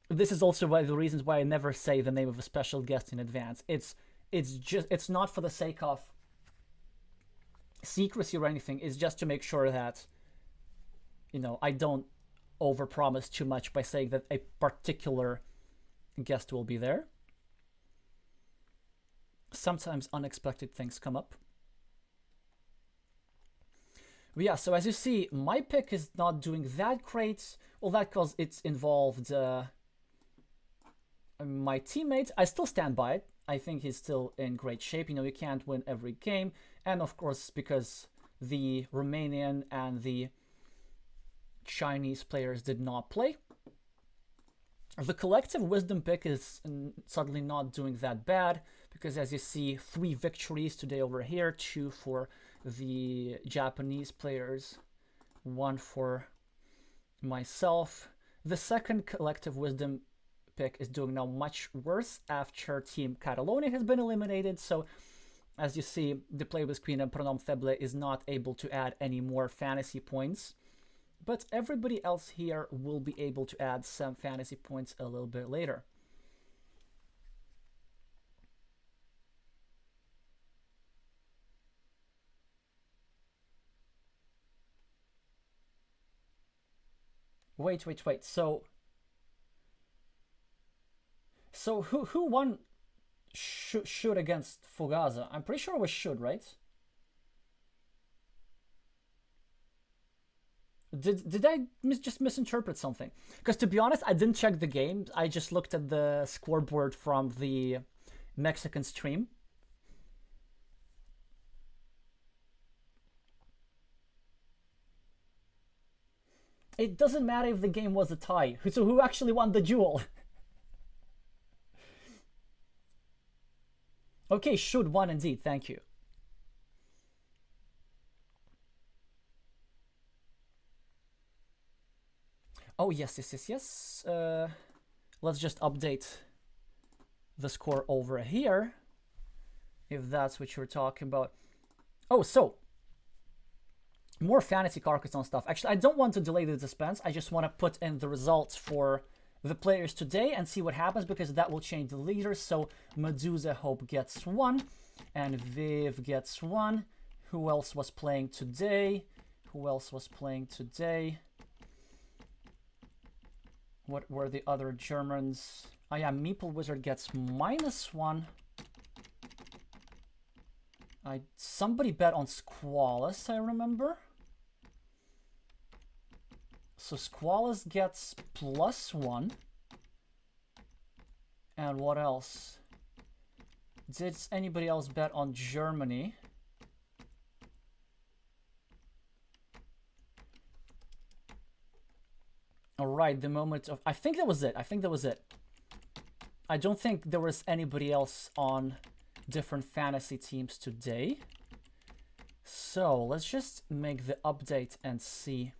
This is also one of the reasons why I never say the name of a special guest in advance. It's not for the sake of secrecy or anything. It's just to make sure that, you know, I don't overpromise too much by saying that a particular guest will be there. Sometimes unexpected things come up. But yeah, so as you see, my pick is not doing that great. Well, that because it's involved my teammate. I still stand by it. I think he's still in great shape. You know, you can't win every game. And of course, because the Romanian and the Chinese players did not play. The collective wisdom pick is suddenly not doing that bad, because as you see, 3 victories today over here, 2 for the Japanese players, 1 for myself. The second collective wisdom pick is doing now much worse after Team Catalonia has been eliminated, so As you see, the play with queen and pronom faible is not able to add any more fantasy points, but everybody else here will be able to add some fantasy points a little bit later. Wait. So who won should against Fugaza? I'm pretty sure it was should, right? Did I just misinterpret something? Because to be honest, I didn't check the game. I just looked at the scoreboard from the Mexican stream. It doesn't matter if the game was a tie. So who actually won the duel? Okay, should won indeed. Thank you. Oh, yes. Let's just update the score over here, if that's what you're talking about. Oh, so more fantasy Carcassonne stuff. Actually, I don't want to delay the suspense. I just want to put in the results for the players today and see what happens, because that will change the leaders. So Medusa Hope gets 1 and Viv gets 1. Who else was playing today? What were the other Germans? Oh yeah, Meeple Wizard gets -1. Somebody bet on Squalus, I remember. So Squalus gets +1. And what else? Did anybody else bet on Germany? All right, the moment of... I think that was it. I don't think there was anybody else on different fantasy teams today. So let's just make the update and see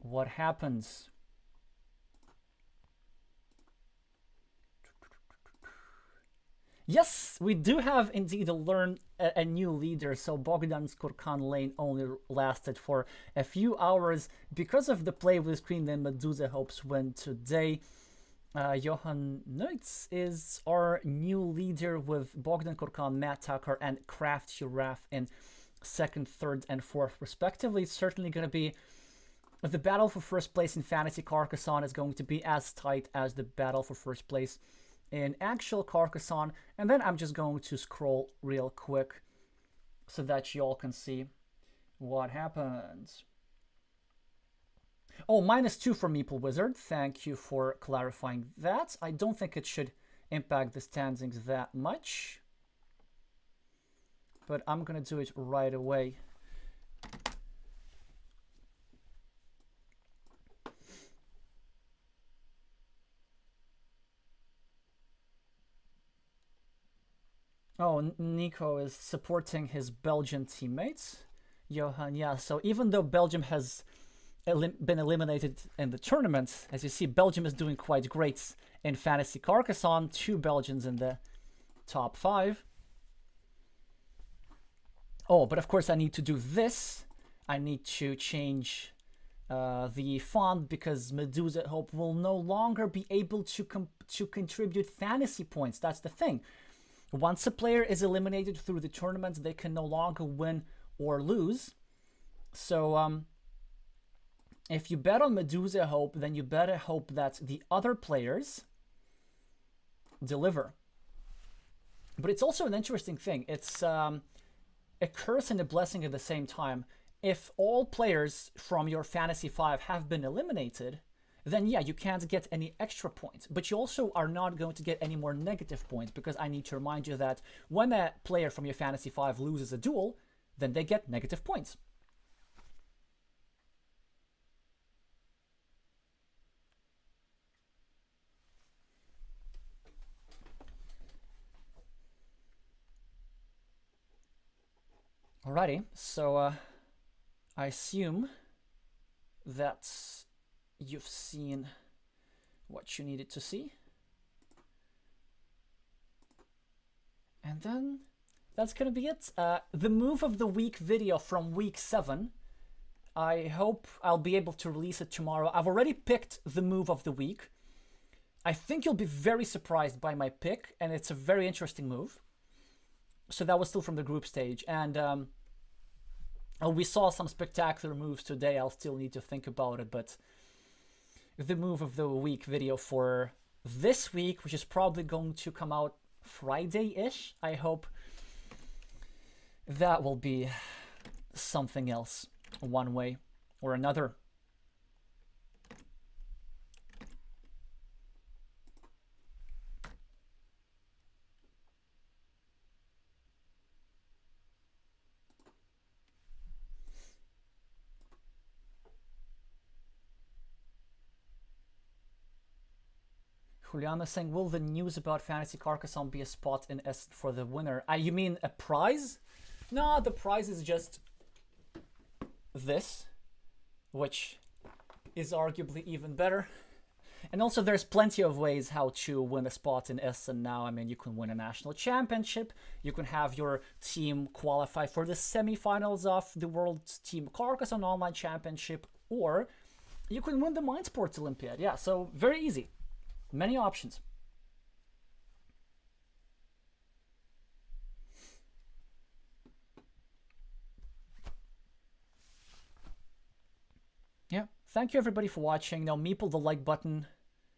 what happens. Yes, we do have indeed a new leader. So Bogdan's Kurkan lane only lasted for a few hours because of the play with Queen and Medusa Hopes win today. Johan Neutz is our new leader with Bogdan Kurkan, Matt Tucker, and Kraft Giraffe in 2nd, 3rd, and 4th respectively. It's certainly going to be the battle for first place in Fantasy Carcassonne is going to be as tight as the battle for first place in actual Carcassonne. And then I'm just going to scroll real quick so that you all can see what happens. Oh, -2 for Meeple Wizard. Thank you for clarifying that. I don't think it should impact the standings that much, but I'm going to do it right away. Oh, Nico is supporting his Belgian teammates. Johan, yeah, so even though Belgium has been eliminated in the tournament, as you see, Belgium is doing quite great in Fantasy Carcassonne. 2 Belgians in the top 5. Oh, but of course I need to do this. I need to change the font because Medusa Hope will no longer be able to contribute fantasy points. That's the thing. Once a player is eliminated through the tournament, they can no longer win or lose. So if you bet on Medusa Hope, then you better hope that the other players deliver. But it's also an interesting thing. It's a curse and a blessing at the same time. If all players from your Fantasy 5 have been eliminated, then yeah, you can't get any extra points. But you also are not going to get any more negative points, because I need to remind you that when a player from your Fantasy 5 loses a duel, then they get negative points. Alrighty, so I assume that you've seen what you needed to see. And then that's gonna be it. The move of the week video from week 7. I hope I'll be able to release it tomorrow. I've already picked the move of the week. I think you'll be very surprised by my pick, and it's a very interesting move. So that was still from the group stage, and we saw some spectacular moves today. I'll still need to think about it, but the move of the week video for this week, which is probably going to come out Friday-ish, I hope that will be something else one way or another. Juliana saying, will the news about Fantasy Carcassonne be a spot in S for the winner? You mean a prize? No, the prize is just this, which is arguably even better. And also there's plenty of ways how to win a spot in Essen now. I mean, you can win a national championship. You can have your team qualify for the semifinals of the World Team Carcassonne Online Championship, or you can win the Mind Sports Olympiad. Yeah, so very easy. Many options. Yeah, thank you everybody for watching. Now meeple the like button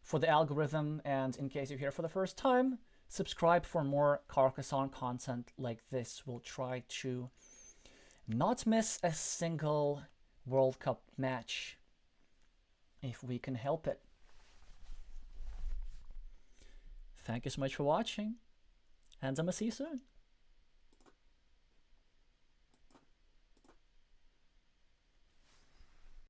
for the algorithm, and in case you're here for the first time, subscribe for more Carcassonne content like this. We'll try to not miss a single World Cup match if we can help it. Thank you so much for watching, and I'm gonna see you soon.